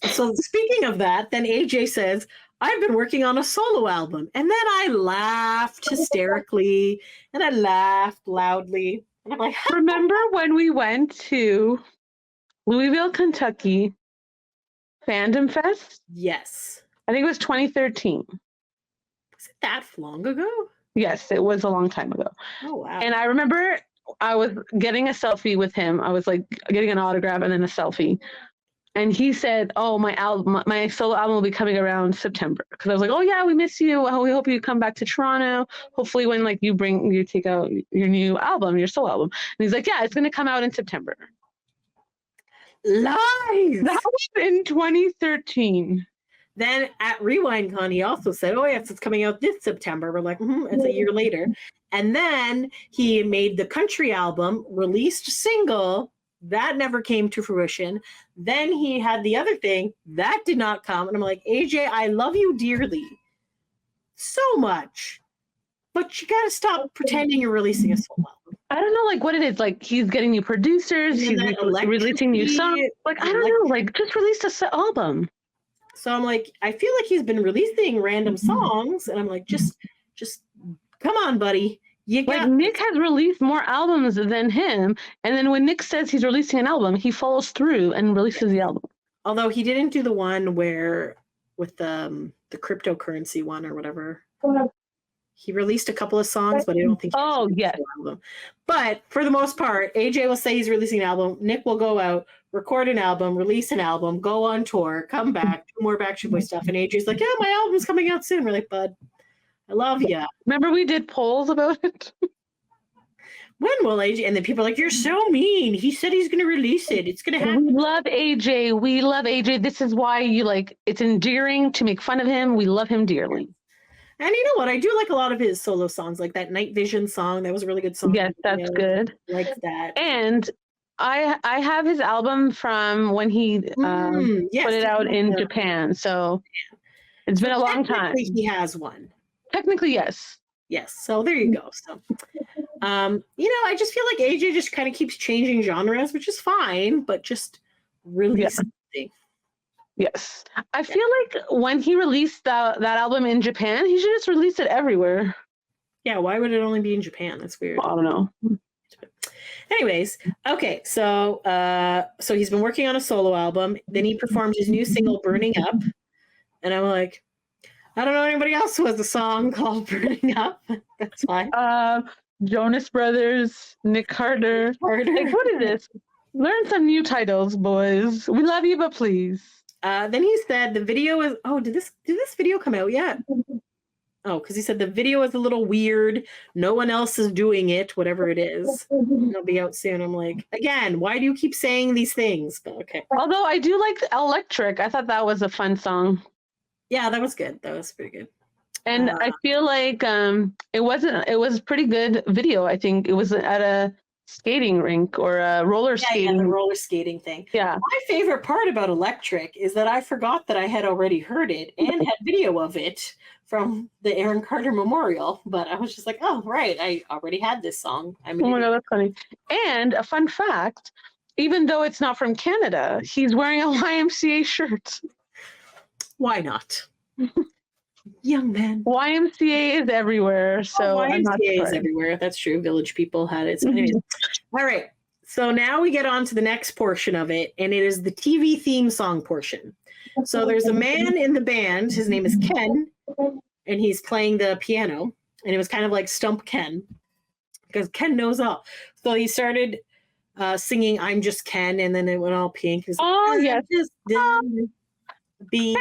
So speaking of that, then AJ says, I've been working on a solo album. And then I laughed hysterically and I laughed loudly. And I'm like, remember when we went to Louisville, Kentucky Fandom Fest? Yes. I think it was 2013. Was it that long ago? Yes, it was a long time ago. Oh, wow. And I remember I was getting a selfie with him. I was like getting an autograph and then a selfie. And he said, oh, my solo album will be coming around September. Because I was like, oh yeah, we miss you. We hope you come back to Toronto. Hopefully when like you take out your new album, your solo album. And he's like, yeah, it's going to come out in September. Lies! That was in 2013. Then at RewindCon, he also said, oh, yes, it's coming out this September. We're like, it's a year later. And then he made the country album, released a single. That never came to fruition. Then he had the other thing. That did not come. And I'm like, AJ, I love you dearly. So much. But you got to stop pretending you're releasing a solo album. I don't know, like, what it is. Like, he's getting new producers. He's releasing new songs. Like, I don't know. Like, just release an album. So I'm like, I feel like he's been releasing random songs, and I'm like, just come on, buddy. Nick has released more albums than him, and then when Nick says he's releasing an album, he follows through and releases the album. Although he didn't do the one where with the cryptocurrency one or whatever. He released a couple of songs, but I don't think. Oh yes. Album. But for the most part, AJ will say he's releasing an album. Nick will go out, record an album, release an album, go on tour, come back, do more Backstreet Boys stuff, and AJ's like, "Yeah, my album's coming out soon." We're like, "Bud, I love you." Remember we did polls about it. When will AJ? And then people are like, "You're so mean." He said he's going to release it. It's going to happen. We love AJ. We love AJ. This is why it's endearing to make fun of him. We love him dearly. And you know what? I do like a lot of his solo songs, like that Night Vision song. That was a really good song. Yes, that's good. Like that. And I have his album from when he put it out in Japan. So it's been a long time. He has one. Technically, yes. Yes. So there you go. So, I just feel like AJ just kind of keeps changing genres, which is fine, but just really something. Yes. I feel like when he released that album in Japan, he should just release it everywhere. Yeah, why would it only be in Japan? That's weird. I don't know. Anyways, okay, so he's been working on a solo album. Then he performed his new single, Burning Up. And I'm like, I don't know anybody else who has a song called Burning Up. That's fine. Jonas Brothers, Nick Carter. Like, what is this? Learn some new titles, boys. We love you, but please. Then he said the video is. Oh, did this video come out yet? Oh, because he said the video is a little weird. No one else is doing it. Whatever it is, it'll be out soon. I'm like, again, why do you keep saying these things? But okay. Although I do like Electric. I thought that was a fun song. Yeah, that was good. That was pretty good. And I feel like it was a pretty good video. I think it was at a skating rink or a roller skating. Yeah, the roller skating thing. Yeah. My favorite part about Electric is that I forgot that I had already heard it and had video of it from the Aaron Carter Memorial. But I was just like, oh, right. I already had this song. Oh my God, that's funny. And a fun fact, even though it's not from Canada, he's wearing a YMCA shirt. Why not? young man. YMCA is everywhere, so I'm not YMCA is surprised. everywhere. That's true. Village People had it. So anyways. All right. So now we get on to the next portion of it, and it is the TV theme song portion. So there's a man in the band. His name is Ken, and he's playing the piano. And it was kind of like Stump Ken, because Ken knows all. So he started singing "I'm Just Ken," and then it went all pink. It was yes. Just be.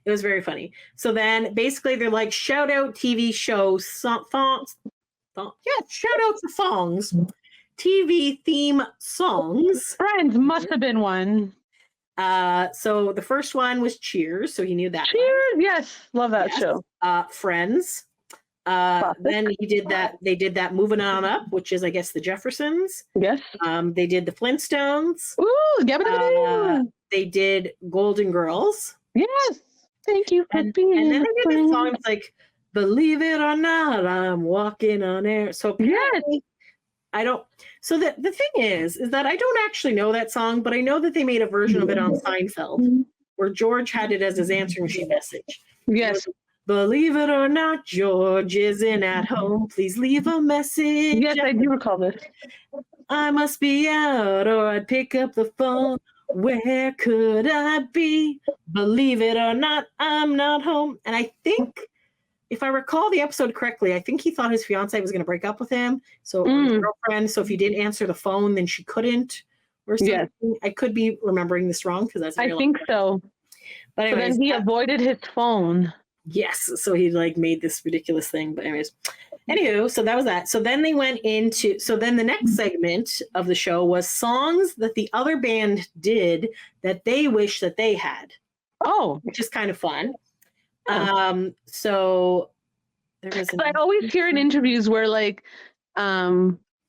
It was very funny. So then basically they're like, shout out TV show shout out to songs, TV theme songs. Friends must have been one. So the first one was Cheers, so he knew that. Cheers, yes, love that show. Friends. Then he did that. They did that Moving On Up, which is, I guess, the Jeffersons. Yes. They did the Flintstones. Ooh, they did Golden Girls. yes. Thank you for being. And then they did this song. It's like, believe it or not, I'm walking on air. So apparently, I don't. So the thing is that I don't actually know that song, but I know that they made a version of it on Seinfeld, where George had it as his answering machine message. Yes. Believe it or not, George isn't at home. Please leave a message. Yes, I do recall this. I must be out, or I'd pick up the phone. Where could I be? Believe it or not, I'm not home. And I think, if I recall the episode correctly, I think he thought his fiance was going to break up with him. So his girlfriend. So if he didn't answer the phone, then she couldn't. Or something. Yes. I could be remembering this wrong because that's. I think so. But anyways, then he avoided his phone. Yes, so he like made this ridiculous thing. But anyways, anywho, so that was that. So then they went into. So then the next segment of the show was songs that the other band did that they wish that they had. Oh, which is kind of fun. So there was. I always hear in interviews where like,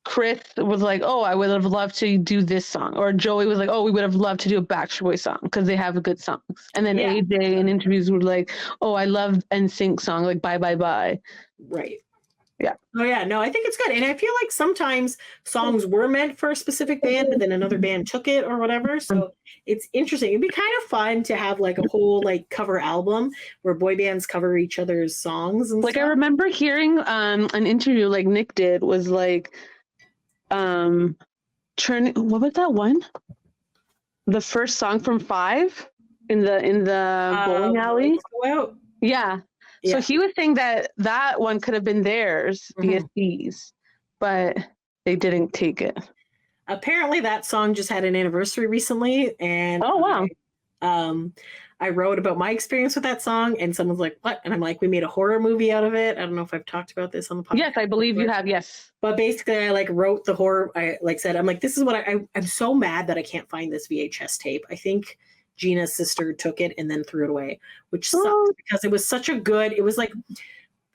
Chris was like, "Oh, I would have loved to do this song," or Joey was like, "Oh, we would have loved to do a Backstreet Boys song because they have good songs." And then AJ in interviews were like, "Oh, I love NSYNC song like Bye Bye Bye." Right. Yeah. Oh yeah. No, I think it's good, and I feel like sometimes songs were meant for a specific band, but then another band took it or whatever. So it's interesting. It'd be kind of fun to have like a whole like cover album where boy bands cover each other's songs and like stuff. I remember hearing an interview like Nick did was like. What was that one? The first song from Five in the bowling alley. Yeah. So he was saying that one could have been theirs, BSB's, but they didn't take it. Apparently, that song just had an anniversary recently, and oh wow. I wrote about my experience with that song, and someone's like, "What?" And I'm like, "We made a horror movie out of it." I don't know if I've talked about this on the podcast. Yes, I believe you have. Yes, but basically, I like wrote the horror. I like said, I'm like, "This is what I'm so mad that I can't find this VHS tape." I think Gina's sister took it and then threw it away, which sucked because it was such a good. It was like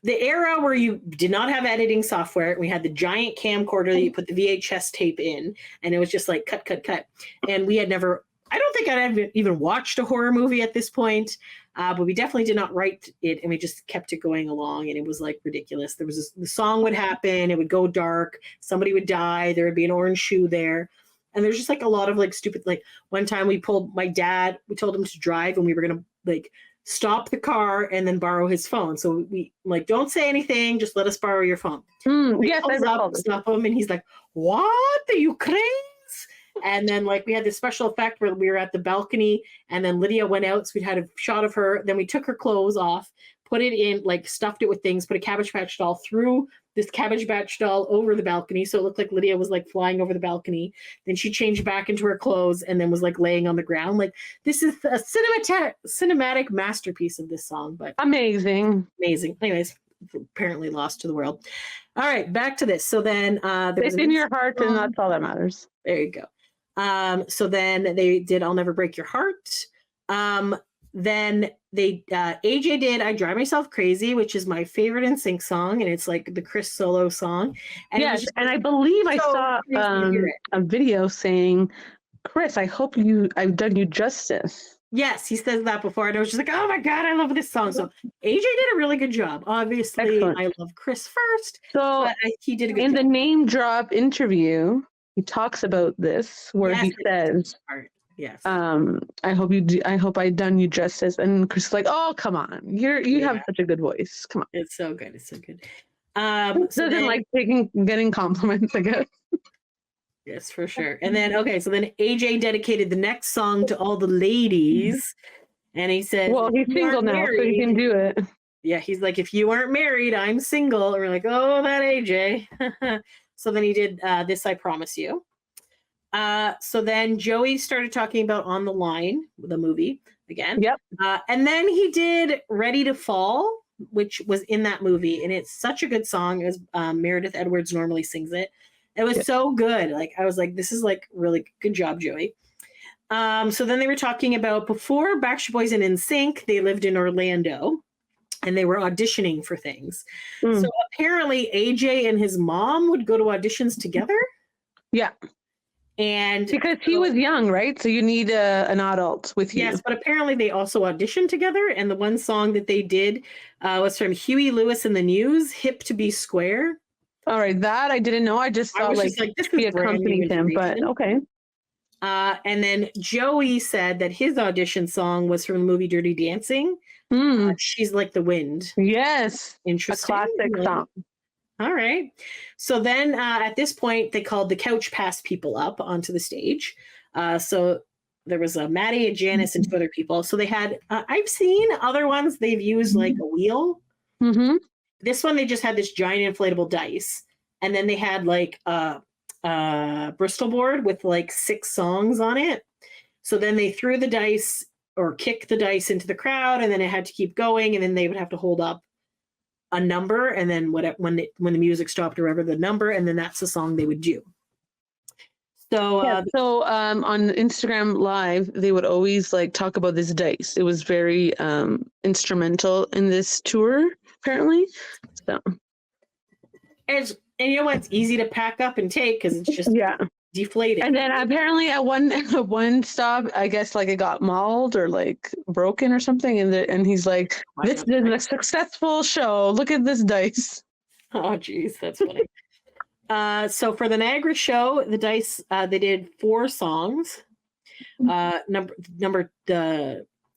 the era where you did not have editing software. We had the giant camcorder that you put the VHS tape in, and it was just like cut, and we had never. I don't think I'd even watched a horror movie at this point, but we definitely did not write it, and we just kept it going along, and it was like ridiculous. There was the song would happen, it would go dark, somebody would die, there would be an orange shoe there, and there's just like a lot of like stupid. Like one time we told him to drive, and we were gonna like stop the car and then borrow his phone. So we like don't say anything, just let us borrow your phone. Yes, I stop him, and he's like, "What? Are you crazy?" And then like we had this special effect where we were at the balcony, and then Lydia went out, so we had a shot of her. Then we took her clothes off, put it in, like stuffed it with things, put a Cabbage Patch doll through this Cabbage Patch doll over the balcony, so it looked like Lydia was like flying over the balcony. Then she changed back into her clothes and then was like laying on the ground. Like this is a cinematic masterpiece of this song, but amazing. Anyways, apparently lost to the world. All right, back to this. So then it's in your heart, and that's all that matters. There you go. So then they did I'll Never Break Your Heart. Then they AJ did I Drive Myself Crazy, which is my favorite NSYNC song, and it's like the Chris solo song. And yes, and I believe I saw a video saying, "Chris, I hope I've done you justice." Yes, he says that before, and I was just like, "Oh my god, I love this song." So AJ did a really good job. Obviously, excellent. I love Chris first, so but he did a good job. In the name drop interview, he talks about this where he says, Yes. I hope you do. I hope I done you justice. And Chris is like, oh, come on, you have such a good voice. Come on. It's so good. It's so good. Doesn't like getting compliments, I guess. Yes, for sure. And then so then AJ dedicated the next song to all the ladies, and he said, "Well, he's single now, so he can do it." Yeah, he's like, if you aren't married, I'm single. And we're like, oh, that AJ. So then he did This I Promise You. So then Joey started talking about On the Line, the movie again. Yep. And then he did Ready to Fall, which was in that movie. And it's such a good song. It was Meredith Edwards normally sings it. It was so good. Like, I was like, this is like really good job, Joey. So then they were talking about before Backstreet Boys and NSYNC, they lived in Orlando. And they were auditioning for things. So apparently AJ and his mom would go to auditions together. Yeah. And because he was young, right? So you need an adult with you. Yes, but apparently they also auditioned together. And the one song that they did was from Huey Lewis and the News, Hip to Be Square. All right, that I didn't know. I just thought this he accompanied him, but okay. And then Joey said that his audition song was from the movie Dirty Dancing. She's Like the Wind. Yes. Interesting. A classic song. All right. So then at this point, they called the Couch Pass people up onto the stage. So there was Maddie and Janice and two other people. So they had, I've seen other ones, they've used like a wheel. Mm-hmm. This one, they just had this giant inflatable dice. And then they had like a Bristol board with like 6 songs on it. So then they threw the dice or kick the dice into the crowd, and then it had to keep going, and then they would have to hold up a number, and then when the music stopped or whatever the number, and then that's the song they would do. So on Instagram Live, they would always like talk about this dice. It was very instrumental in this tour, apparently. So and you know what? It's easy to pack up and take because it's just deflated. And then apparently at one stop, I guess like it got mauled or like broken or something, and he's like, "This is a successful show. Look at this dice." Oh, geez, that's funny. So for the Niagara show, the dice they did 4 songs. The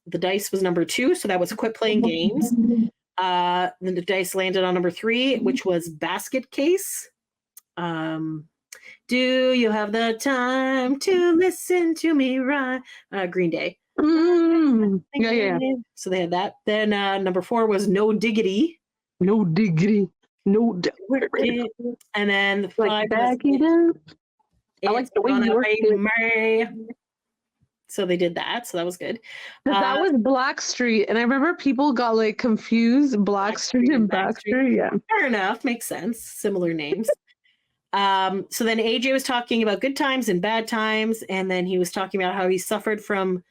dice was number 2, so that was Quit Playing Games. Then the dice landed on number 3, which was Basket Case. Do you have the time to listen to me rhyme? Green Day. Yeah. So they had that. Then number 4 was No Diggity. No Diggity. No Diggity. And then the 5 like back it up. I like the way you work. So they did that. So that was good. That was Blackstreet. And I remember people got like confused. Blackstreet and Backstreet. Yeah. Fair enough. Makes sense. Similar names. So then AJ was talking about good times and bad times. And then he was talking about how he suffered from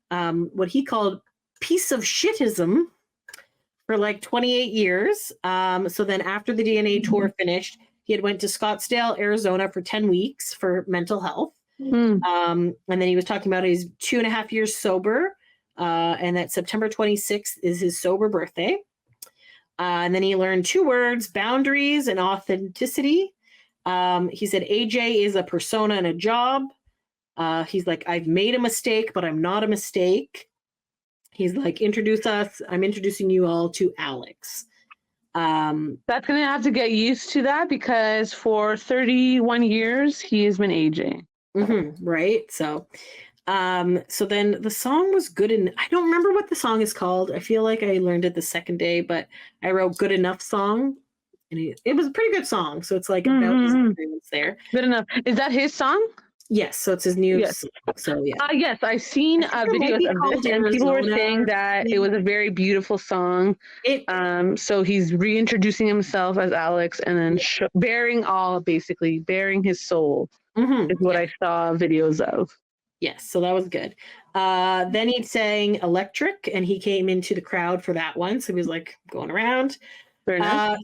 what he called piece of shitism for like 28 years. So then after the DNA tour finished, he had went to Scottsdale, Arizona for 10 weeks for mental health. And then he was talking about he's 2.5 years sober, and that September 26th is his sober birthday. And then he learned 2 words, boundaries and authenticity. He said AJ is a persona and a job. He's like, I've made a mistake, but I'm not a mistake. He's like, introduce us. I'm introducing you all to Alex. That's going to have to get used to that because for 31 years, he has been AJ. Right. So then the song was good. And I don't remember what the song is called. I feel like I learned it the second day, but I wrote Good Enough Song. And it was a pretty good song. So it's like about his experience there. Good Enough. Is that his song? Yes. So it's his new song. So yeah. Yes, I've seen videos of this, and people were saying that it was a very beautiful song. So he's reintroducing himself as Alex, and then bearing his soul is what I saw videos of. Yes, so that was good. Then he sang Electric, and he came into the crowd for that one. So he was like going around.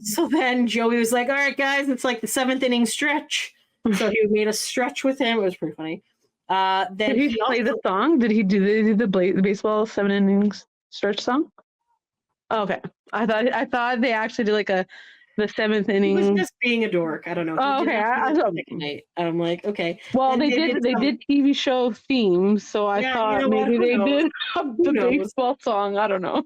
So then Joey was like, all right, guys, it's like the 7th inning stretch. So he made a stretch with him. It was pretty funny. Then did he play the song? Did he do the baseball 7 innings stretch song? Oh, okay. I thought they actually did like the seventh He inning. was just being a dork. I don't know. Oh, He did okay. that the second night. I'm like, okay. Well, And they did some- TV show themes, so I Yeah, thought you know what? maybe Who they knows? did the knows? baseball song. I don't know.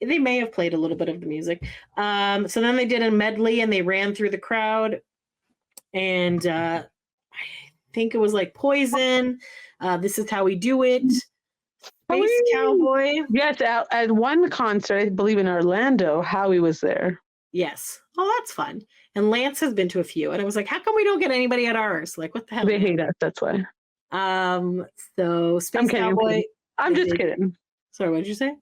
They may have played a little bit of the music. So then they did a medley and they ran through the crowd. And I think it was like Poison. This is how we do it. Space Cowboy. Yes, at one concert, I believe in Orlando, Howie was there. Yes. Oh, that's fun. And Lance has been to a few. And I was like, how come we don't get anybody at ours? Like, what the hell? They hate us, that's why. So Space I'm kidding, Cowboy. I'm just kidding. Sorry, what did you say?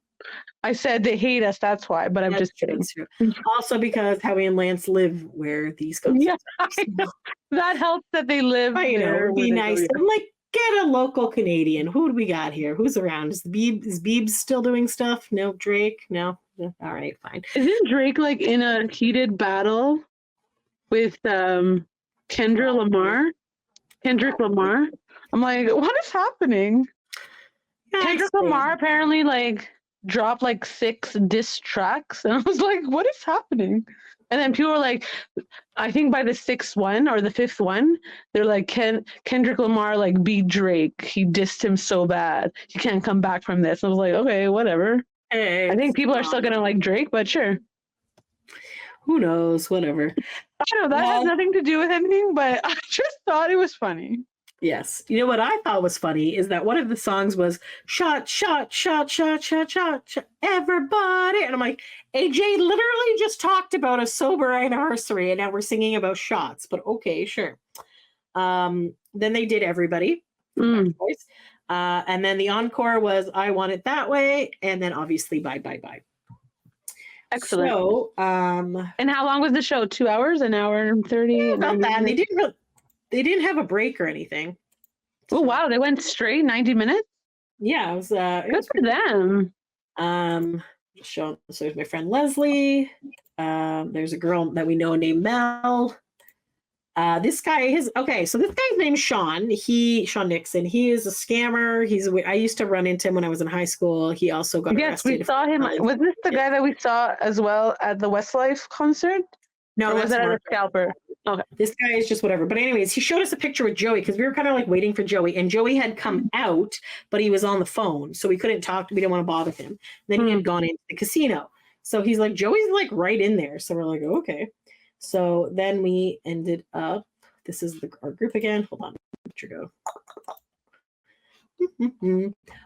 I said they hate us, that's why, but I'm That's just kidding. true. Also because Howie and Lance live where these concerts Yeah, are. I know. That helps that they live You know, there. it'd be where they nice. live. I'm like, get a local Canadian. Who do we got here? Who's around? Is Biebs still doing stuff? No, Drake? No. All right, fine. Isn't Drake like in a heated battle with Kendrick Lamar? I'm like, what is happening? Kendrick Lamar apparently like dropped like 6 diss tracks, and I was like, what is happening? And then people were like, I think by the 6th one or the 5th one, they're like, Kendrick Lamar like beat Drake. He dissed him so bad. He can't come back from this. And I was like, okay, whatever. Hey, I think people are still gonna like Drake, but sure. who knows? Whatever. I know that has nothing to do with anything, but I just thought it was funny. Yes. You know what I thought was funny is that one of the songs was shot, shot, shot, shot, shot, shot, shot, everybody. And I'm like, AJ literally just talked about a sober anniversary and now we're singing about shots, but okay, sure. Then they did Everybody. And then the encore was I Want It That Way. And then obviously Bye, Bye, Bye. Excellent. So, and how long was the show? 2 hours? An hour and 30? yeah, about that. And they didn't have a break or anything. Oh, wow. They went straight 90 minutes? Yeah, it was good for them. Just showing. So there's my friend Leslie. There's a girl that we know named Mel. This guy so this guy's named Sean. Sean Nixon. He is a scammer. I used to run into him when I was in high school. He also got arrested. Yes, we saw him. Was this the guy that we saw as well at the Westlife concert? No, or was that a scalper? Okay. This guy is just whatever. But anyways, he showed us a picture with Joey because we were kind of like waiting for Joey. And Joey had come out, but he was on the phone. So we couldn't talk. We didn't want to bother him. Then he had gone into the casino. So he's like, Joey's like right in there. So we're like, okay. So then we ended up, this is our group again. Hold on. Picture go.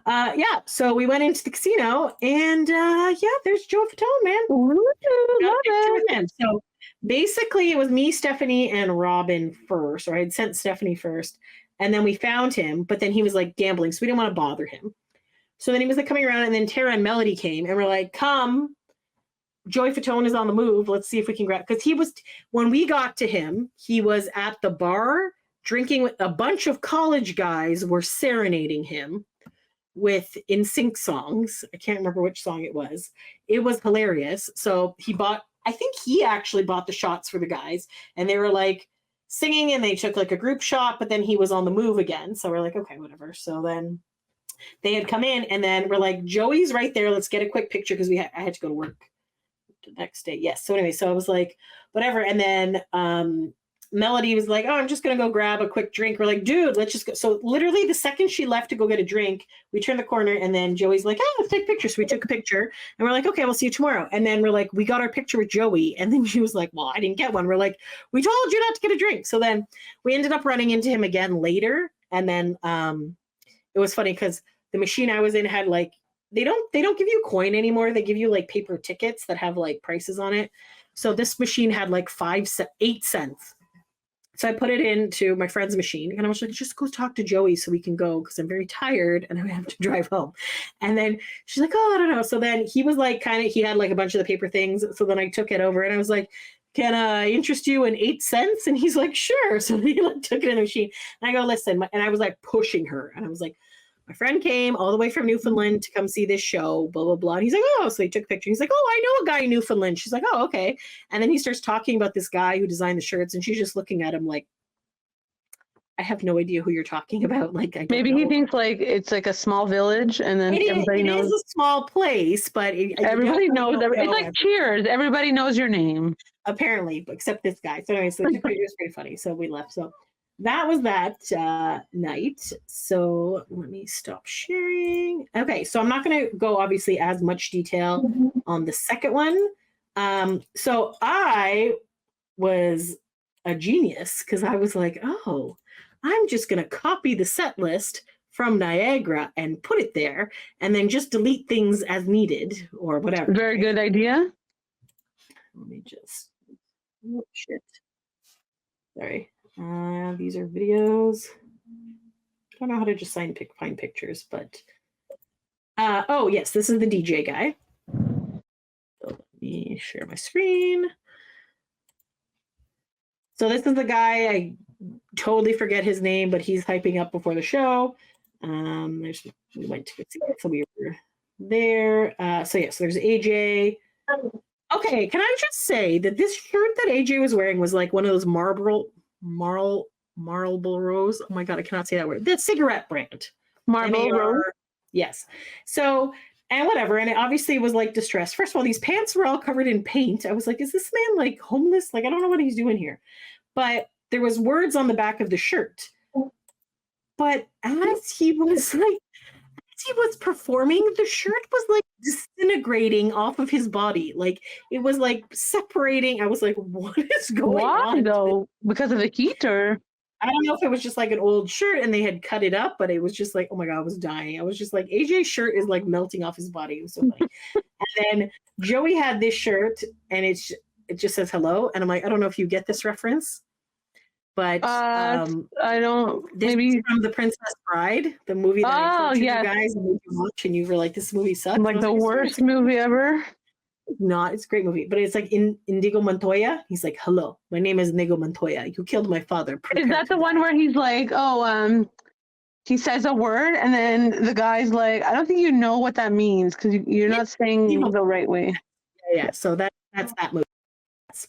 Yeah, so we went into the casino and there's Joe Fatone, man. Got a picture with him. So basically it was me, Stephanie, and Robin first, or I had sent Stephanie first, and then we found him, but then he was like gambling, so we didn't want to bother him. So then he was like coming around, and then Tara and Melody came, and we're like, come, Joey Fatone is on the move. Let's see if we can grab, because when we got to him, he was at the bar drinking with a bunch of college guys were serenading him with NSYNC songs. I can't remember which song it was. It was hilarious. So I think he actually bought the shots for the guys, and they were like singing and they took like a group shot, but then he was on the move again. So we're like, okay, whatever. So then they had come in and then we're like, Joey's right there. Let's get a quick picture because I had to go to work the next day. Yes. So anyway, so I was like, whatever. And then Melody was like, oh, I'm just going to go grab a quick drink. We're like, dude, let's just go. So literally the second she left to go get a drink, we turned the corner and then Joey's like, oh, let's take pictures. So we took a picture and we're like, okay, we'll see you tomorrow. And then we're like, we got our picture with Joey. And then she was like, well, I didn't get one. We're like, we told you not to get a drink. So then we ended up running into him again later. And then it was funny because the machine I was in had like, they don't give you a coin anymore. They give you like paper tickets that have like prices on it. So this machine had like 8 cents. So I put it into my friend's machine and I was like, just go talk to Joey so we can go because I'm very tired and I have to drive home. And then she's like, oh, I don't know. So then he was like, he had like a bunch of the paper things. So then I took it over and I was like, can I interest you in 8 cents? And he's like, sure. So he like took it in the machine and I go, listen. And I was like pushing her and I was like, my friend came all the way from Newfoundland to come see this show, blah, blah, blah. And he's like, oh, so he took a picture. He's like, oh, I know a guy in Newfoundland. She's like, oh, okay. And then he starts talking about this guy who designed the shirts. And she's just looking at him like, I have no idea who you're talking about. Like, maybe he thinks like it's like a small village and then everybody knows. It is a small place, but everybody knows. It's like Cheers. Everybody knows your name. apparently, except this guy. So anyway, so it was pretty funny. So we left. So that was that night. So let me stop sharing. Okay, so I'm not going to go obviously as much detail on the second one. So I was a genius because I was like, oh, I'm just going to copy the set list from Niagara and put it there and then just delete things as needed or whatever. Very good idea. Let me just, oh shit. Sorry. These are videos. I don't know how to just find pictures, but oh yes, this is the DJ guy. So let me share my screen. So this is the guy, I totally forget his name, but he's hyping up before the show. We went to see it, so we were there. So yes, there's AJ. Okay, can I just say that this shirt that AJ was wearing was like one of those Marlboros. Oh my god, I cannot say that word. The cigarette brand. Marlboro. Yes. So and whatever, and it obviously was like distressed. First of all, these pants were all covered in paint. I was like, is this man like homeless? Like I don't know what he's doing here. But there was words on the back of the shirt. But as he was performing, the shirt was like disintegrating off of his body. Like it was like separating. I was like, what is going on? Why though? Because of the heat or? I don't know if it was just like an old shirt and they had cut it up, but it was just like, oh my God, I was dying. I was just like, AJ's shirt is like melting off his body. It was so funny. And then Joey had this shirt and it just says hello. And I'm like, I don't know if you get this reference, but I don't. This maybe is from The Princess Bride, the movie that I told you guys and you watch, and you were like, this movie sucks. Like the worst movie ever. Not, it's a great movie, but it's like in Indigo Montoya. He's like, hello, my name is Inigo Montoya. You killed my father. Is that the one where he's like, he says a word and then the guy's like, I don't think you know what that means because you're not saying the right way. Yeah. So that's that movie.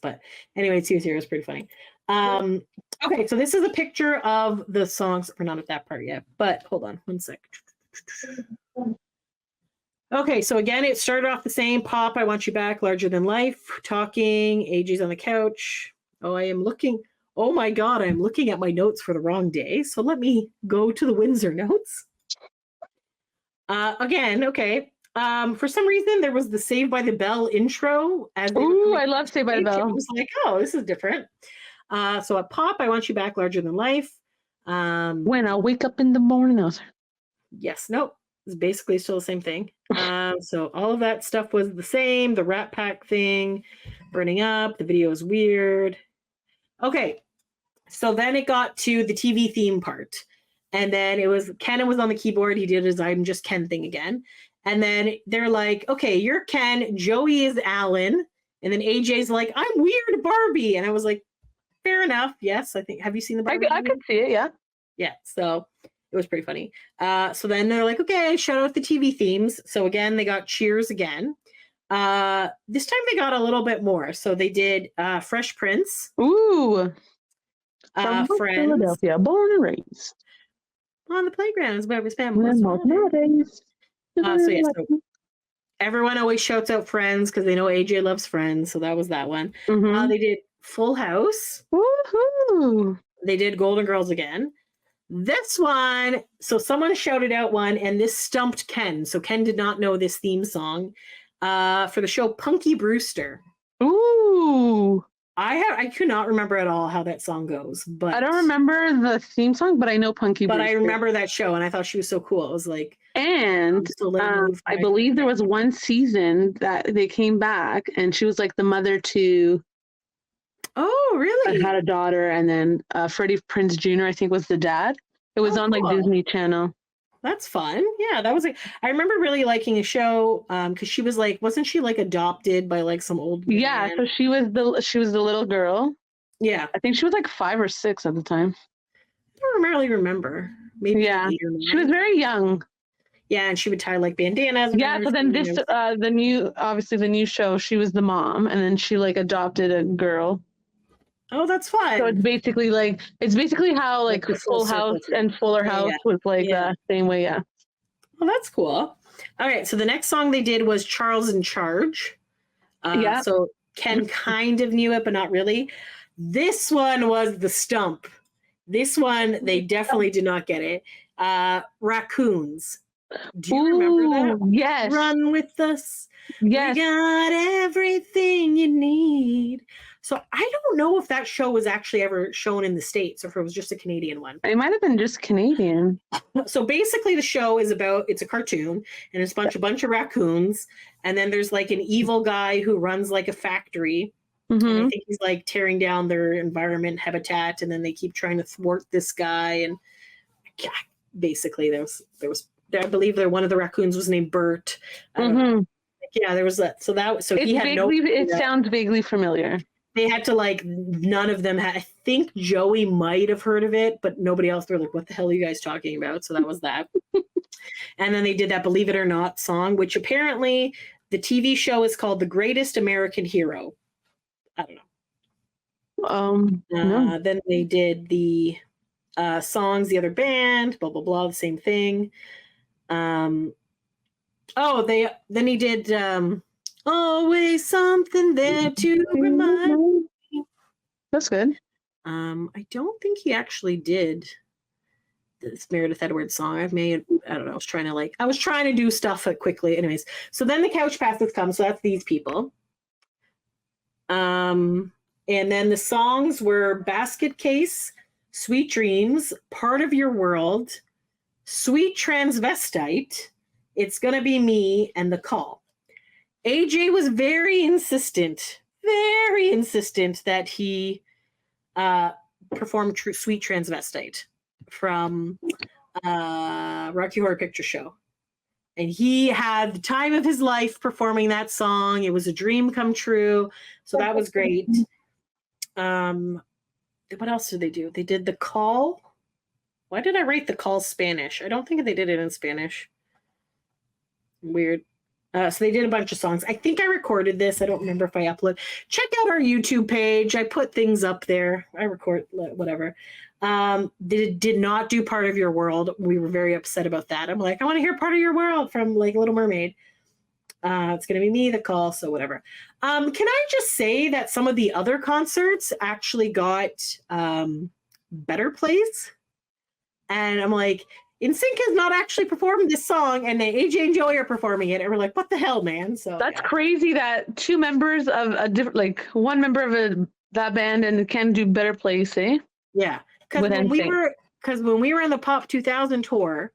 But anyway, it's here. It's pretty funny. Okay, so this is a picture of the songs. We're not at that part yet, but hold on one sec. Okay, so again, it started off the same. Pop, I Want You Back, Larger Than Life, Talking, AJ's on the couch. Oh, I am looking. Oh my God, I'm looking at my notes for the wrong day. So let me go to the Windsor notes. Again, okay. For some reason, there was the Saved by the Bell intro. Ooh, I love Saved by the Bell. I was like, oh, this is different. So at Pop, I Want You Back, Larger Than Life. When I wake up in the morning. Yes, nope. It's basically still the same thing. So all of that stuff was the same. The Rat Pack thing, burning up. The video is weird. Okay, so then it got to the TV theme part. And then it was, Ken was on the keyboard. He did his I'm Just Ken thing again. And then they're like, okay, you're Ken. Joey is Alan. And then AJ's like, I'm Weird Barbie. And I was like, fair enough. Yes, I think. Have you seen the Barbie? I could see it, yeah. Yeah, so it was pretty funny. So then they're like, okay, shout out the TV themes. So again, they got Cheers again. This time they got a little bit more. So they did Fresh Prince. Ooh. Friends. Philadelphia, born and raised. On the playground is where his family was. So yeah, so everyone always shouts out Friends because they know AJ loves Friends. So that was that one. Mm-hmm. They did Full House. Woohoo! They did Golden Girls again. This one, so someone shouted out one, and this stumped Ken. So Ken did not know this theme song for the show Punky Brewster. Ooh. I could not remember at all how that song goes, but I don't remember the theme song, but I know Punky Brewster. But I remember that show, and I thought she was so cool. I was like, and I believe there was one season that they came back, and she was like the mother to. Oh, really? I had a daughter, and then Freddie Prinze Jr. I think was the dad. It was on like Disney Channel. That's fun. Yeah, that was like I remember really liking a show because she was like, wasn't she like adopted by like some old man? Yeah, so she was the little girl. Yeah, I think she was like 5 or 6 at the time. I don't really remember. Maybe yeah, she was very young. Yeah, and she would tie like bandanas. Yeah, so then this the new show, she was the mom, and then she like adopted a girl. Oh, that's fun. So it's basically how like Full House and Fuller House was like the same way, yeah. Well, that's cool. All right, so the next song they did was Charles in Charge. So Ken kind of knew it, but not really. This one was the stump. This one, they definitely did not get it. Raccoons. Do you remember that? Yes. Run with us. Yes. We got everything you need. So I don't know if that show was actually ever shown in the States or if it was just a Canadian one. It might have been just Canadian. So basically the show is about, it's a cartoon and it's a bunch of raccoons. And then there's like an evil guy who runs like a factory. And I think he's like tearing down their environment habitat. And then they keep trying to thwart this guy. And yeah, basically there was, I believe that one of the raccoons was named Bert. Yeah, there was that. So he had no. It sounds vaguely familiar. They had to like, none of them had. I think Joey might have heard of it, but nobody else. They're like, "What the hell are you guys talking about?" So that was that. And then they did that "Believe It or Not" song, which apparently the TV show is called "The Greatest American Hero." I don't know. No. Then they did the songs, the other band, blah blah blah, the same thing. Then he did always something there to remind me. That's good. I don't think he actually did this Meredith Edwards song. I don't know. I was trying to do stuff quickly. Anyways, so then the couch passes come. So that's these people. And then the songs were Basket Case, Sweet Dreams, Part of Your World, Sweet Transvestite, It's Gonna Be Me, and The Call. AJ was very insistent that he performed Sweet Transvestite from Rocky Horror Picture Show. And he had the time of his life performing that song. It was a dream come true. So that was great. What else did they do? They did The Call. Why did I write The Call Spanish? I don't think they did it in Spanish. Weird. So they did a bunch of songs. I think I recorded this. I don't remember if I uploaded. Check out our YouTube page. I put things up there. I record whatever. They did not do Part of Your World. We were very upset about that. I'm like, I want to hear Part of Your World from like Little Mermaid. It's going to be me, The Call, so whatever. Can I just say that some of the other concerts actually got better plays? And I'm like, NSYNC has not actually performed this song, and then AJ and Joey are performing it, and we're like, what the hell, man? So that's crazy that two members of a different, like one member of that band and can do better plays, eh? Yeah, because when we were on the Pop 2000 tour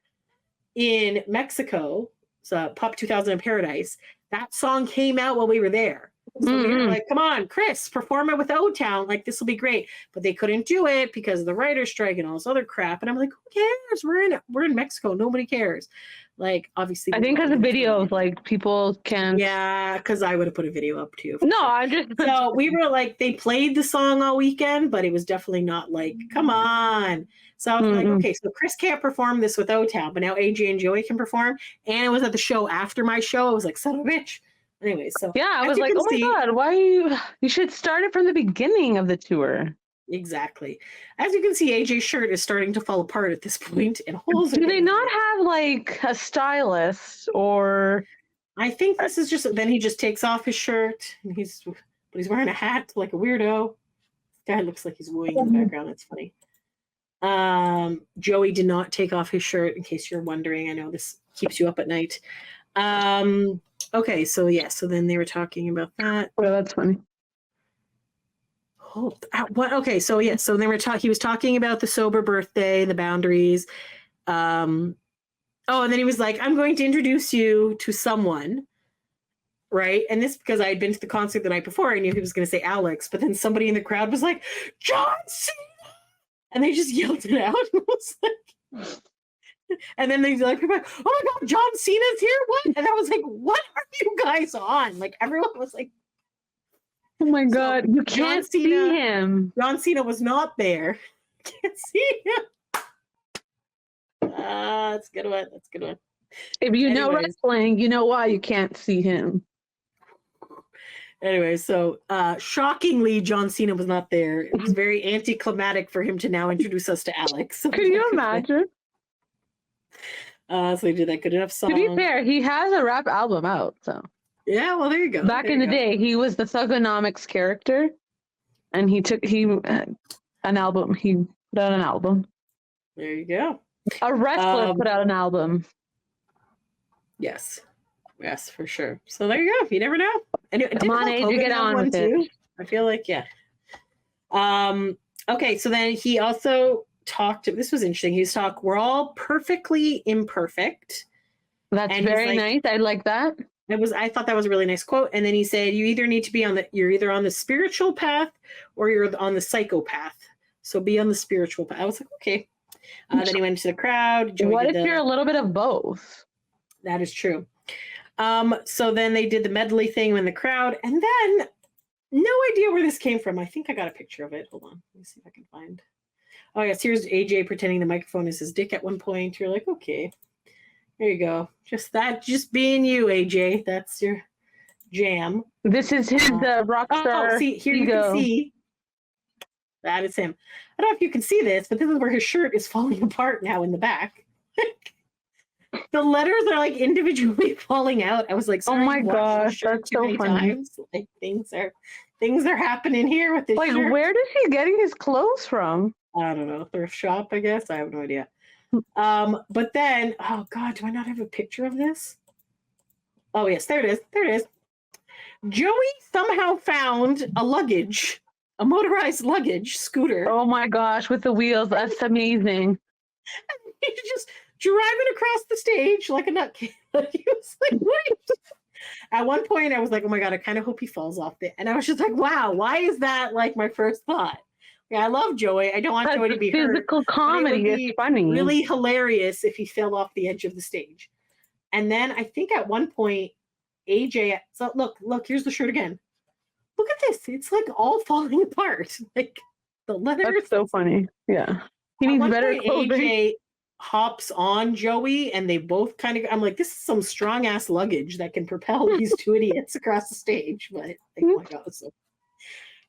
in Mexico, so Pop 2000 in Paradise, that song came out while we were there. So we were like, come on, Chris, perform it with O-Town. Like, this will be great. But they couldn't do it because of the writer's strike and all this other crap. And I'm like, who cares? We're in Mexico. Nobody cares. Like, obviously. I think because of videos, like, people can. Yeah, because I would have put a video up too. No, I'm just. So we were like, they played the song all weekend, but it was definitely not like, come on. So I was like, okay, so Chris can't perform this with O-Town, but now AJ and Joey can perform. And it was at the show after my show. I was like, son of a bitch. Anyway, so yeah, I was like, oh my God, why you should start it from the beginning of the tour. Exactly. As you can see, AJ's shirt is starting to fall apart at this point, and holes. Do they not have like a stylist or? I think this is just. Then he just takes off his shirt, and he's wearing a hat like a weirdo. This guy looks like he's wooing in the background. That's funny. Joey did not take off his shirt, in case you're wondering. I know this keeps you up at night. Okay, so yeah, so then they were talking about that. Well, that's funny. Oh, what? Okay, so yeah, so they were he was talking about the sober birthday, the boundaries. And then he was like, I'm going to introduce you to someone, right? And this because I had been to the concert the night before. I knew he was going to say Alex, but then somebody in the crowd was like, John Cena! And they just yelled it out. And I was like... And then they like, people like, oh my God, John Cena's here. What? And I was like, what are you guys on? Like everyone was like, oh my God, you can't see him. John Cena was not there. Can't see him. That's a good one. That's a good one. If you know wrestling, you know why you can't see him. Anyway, so shockingly, John Cena was not there. It was very anticlimactic for him to now introduce us to Alex. Could you imagine? So they did that good enough song. To be fair, he has a rap album out, so. Yeah, well, there you go. Back in the day, he was the Thugonomics character, and he put out an album. There you go. A wrestler put out an album. Yes, for sure. So there you go. You never know. And Come on, AJ, get on with it. I feel like, yeah. Okay, so then he also talked. This was interesting. He was talking. We're all perfectly imperfect. That's very nice. I like that. I thought that was a really nice quote. And then he said, you're either on the spiritual path or you're on the psychopath. So be on the spiritual path. I was like, okay. Then he went to the crowd. What if you're a little bit of both? That is true. So then they did the medley thing in the crowd. And then no idea where this came from. I think I got a picture of it. Hold on. Let me see if I can find. Oh, yes. Here's AJ pretending the microphone is his dick at one point. You're like, okay. There you go. Just being you, AJ. That's your jam. This is his rock star. Oh, see, here you can see. That is him. I don't know if you can see this, but this is where his shirt is falling apart now in the back. The letters are like individually falling out. I was like, oh my gosh, that's so funny. Times. Like things are happening here with this shirt. Where is he getting his clothes from? I don't know. Thrift shop, I guess. I have no idea. But then, oh God, do I not have a picture of this? Oh yes, there it is. Joey somehow found a motorized luggage scooter. Oh my gosh, with the wheels. That's amazing. He's just driving across the stage like a nutcase. He was like, what? At one point I was like, oh my God, I kind of hope he falls off it. And I was just like, wow, why is that like my first thought? Yeah, I love Joey. I don't want Joey to be physical hurt. Comedy. It's funny. Really hilarious if he fell off the edge of the stage. And then I think at one point, AJ. So look, here's the shirt again. Look at this. It's like all falling apart. Like the letters. That's so funny. Yeah. He needs better clothing. AJ hops on Joey, and they both kind of. I'm like, this is some strong ass luggage that can propel these two idiots across the stage. But like, oh my God,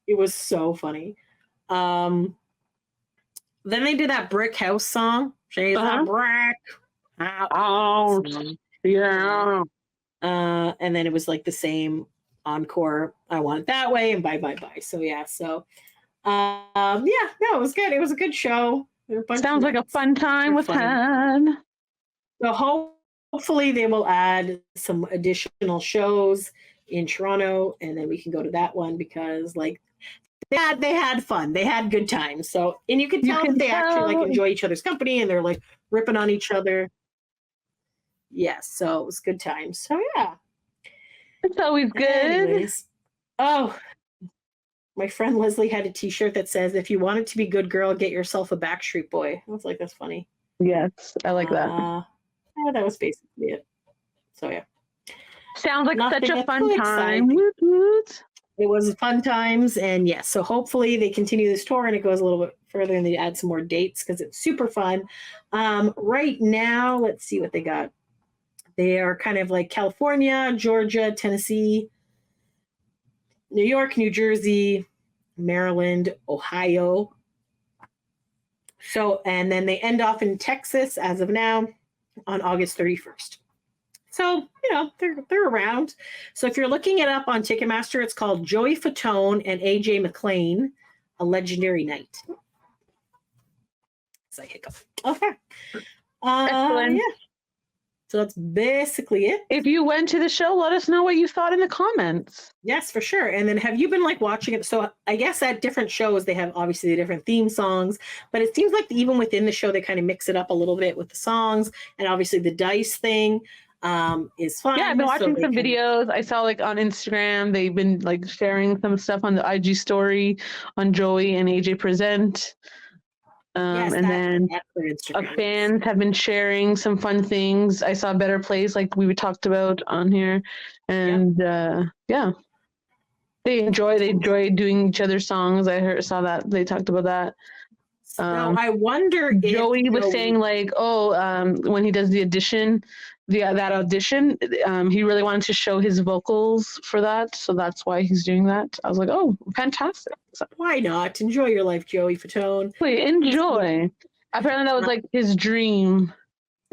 it was so funny. Then they did that Brick House song. She's a brick house. Yeah. And then it was like the same encore. I want it that way and bye. So yeah. So it was good. It was a good show. Sounds like a fun time with Han. So hopefully they will add some additional shows in Toronto, and then we can go to that one because like they had fun. They had good times. So, and you can tell that they actually like enjoy each other's company and they're like ripping on each other. Yes. So it was good times. So yeah. It's always good. Anyways, my friend Leslie had a t-shirt that says, if you want it to be good girl, get yourself a Backstreet Boy. I was like, that's funny. Yes. I like that. Yeah, that was basically it. So yeah. Sounds like such a fun time. Woot, woot. It was fun times, and yes, so hopefully they continue this tour and it goes a little bit further and they add some more dates because it's super fun. Right now, let's see what they got. They are kind of like California, Georgia, Tennessee, New York, New Jersey, Maryland, Ohio. So, and then they end off in Texas as of now on August 31st. So, they're around. So if you're looking it up on Ticketmaster, it's called Joey Fatone and AJ McLean, A Legendary Night. It's like hiccup. Okay. Excellent. Yeah. So that's basically it. If you went to the show, let us know what you thought in the comments. Yes, for sure. And then have you been like watching it? So I guess at different shows, they have obviously the different theme songs, but it seems like even within the show, they kind of mix it up a little bit with the songs. And obviously the dice thing is fun. Yeah, I've been watching some videos. I saw like on Instagram, they've been like sharing some stuff on the IG story on Joey and AJ Present. And then fans have been sharing some fun things. I saw Better Place, like we talked about on here, and they enjoy doing each other's songs. Saw that they talked about that. So I wonder if Joey was saying like, when he does the audition, that audition, he really wanted to show his vocals for that, so that's why he's doing that. I was like, oh, fantastic. So, why not? Enjoy your life, Joey Fatone. Wait, enjoy. Apparently that was like his dream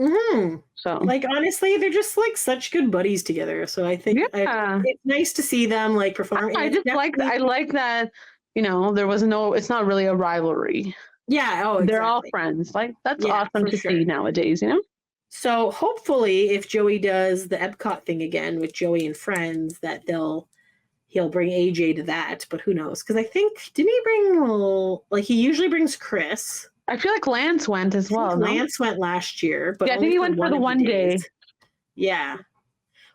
Mm-hmm. So Like honestly, they're just like such good buddies together. So I think it's nice to see them like perform. I And just like that, there was it's not really a rivalry. Yeah. Oh, They're all exactly. friends. Like that's Yeah, awesome for to sure. see nowadays, So hopefully, if Joey does the Epcot thing again with Joey and friends, that he'll bring AJ to that. But who knows? Because I think didn't he bring he usually brings Chris. I feel like Lance went as well. Lance went last year, but yeah, I think he went for the one day. Yeah,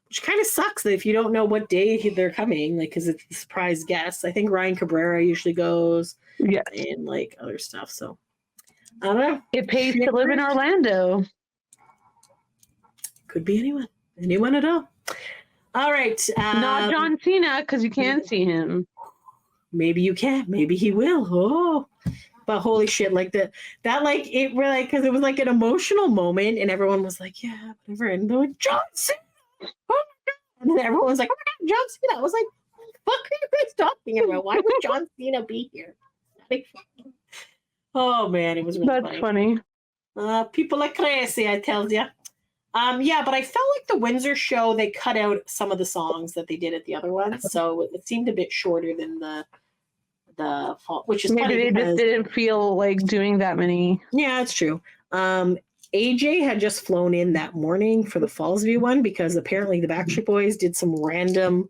which kind of sucks that if you don't know what day they're coming, like because it's a surprise guest. I think Ryan Cabrera usually goes. Yeah, and like other stuff. So I don't know. It pays to live in Orlando. Could be anyone at all. All right, not John Cena because you can't see him. Maybe you can. Maybe he will. Oh. But holy shit, like it really, because it was like an emotional moment, and everyone was like, "Yeah, whatever." And they're like, "John Cena!" Oh my god! And then everyone was like, "Oh my god, John Cena!" I was like, "What the fuck are you guys talking about? Why would John Cena be here?" Oh man, it was really funny. People are crazy, I tell you. Yeah, but I felt like the Windsor show, they cut out some of the songs that they did at the other ones, so it seemed a bit shorter than the fall, which is maybe they just didn't feel like doing that many. Yeah, it's true. AJ had just flown in that morning for the Fallsview one because apparently the Backstreet Boys did some random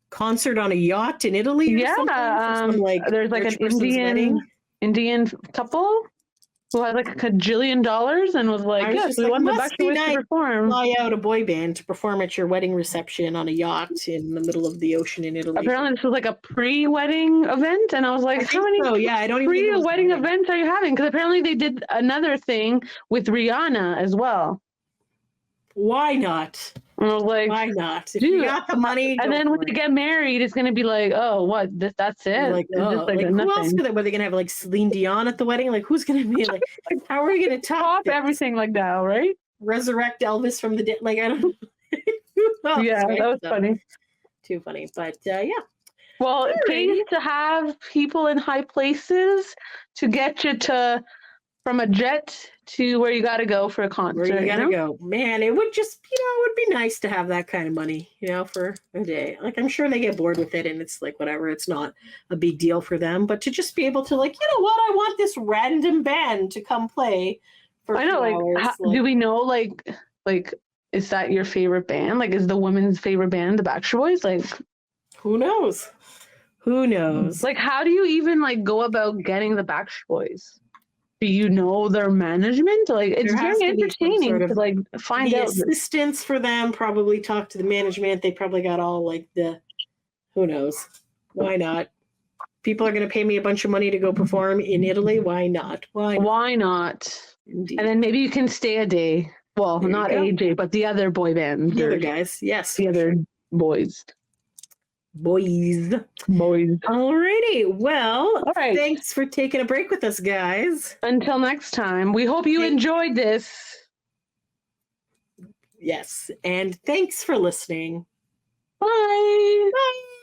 concert on a yacht in Italy. Or something, there's like an Indian couple who had like $1 kajillion and was like, "Yes, we want the Backstreet Boys to perform." Fly out a boy band to perform at your wedding reception on a yacht in the middle of the ocean in Italy. Apparently, this was like a pre-wedding event, and I was like, "How many pre-wedding events are you having?" Because apparently they did another thing with Rihanna as well. Why not? And I was like, "Why not? If you got the money." And then when they get married, it's gonna be like, "Oh, what? That's it." Like, who else were they gonna have? Like Celine Dion at the wedding? Like, who's gonna be like? How are we gonna top everything like that? Right? Resurrect Elvis from the dead? Like, I don't know. Yeah, that was funny. Too funny, but yeah. Well, it pays to have people in high places to get you from a jet to where you got to go for a concert. Where you got to go. Man, it would just, it would be nice to have that kind of money, for a day. Like, I'm sure they get bored with it and it's like, whatever, it's not a big deal for them. But to just be able to, like, you know what, I want this random band to come play for 2 hours. Do we know, like, is that your favorite band? Like, is the women's favorite band the Backstreet Boys? Like, who knows? Who knows? Like, how do you even, like, go about getting the Backstreet Boys? Do you know their management? Like, it's very entertaining to like find out. The assistants for them probably talk to the management. They probably got all like who knows? Why not? People are going to pay me a bunch of money to go perform in Italy. Why not? Why not? Indeed. And then maybe you can stay a day. Well, not AJ, but the other boy band. The other guys. Yes. The other boys. Boys. Alrighty. Well, all right. Thanks for taking a break with us, guys. Until next time. We hope you enjoyed this. Yes. And thanks for listening. Bye. Bye.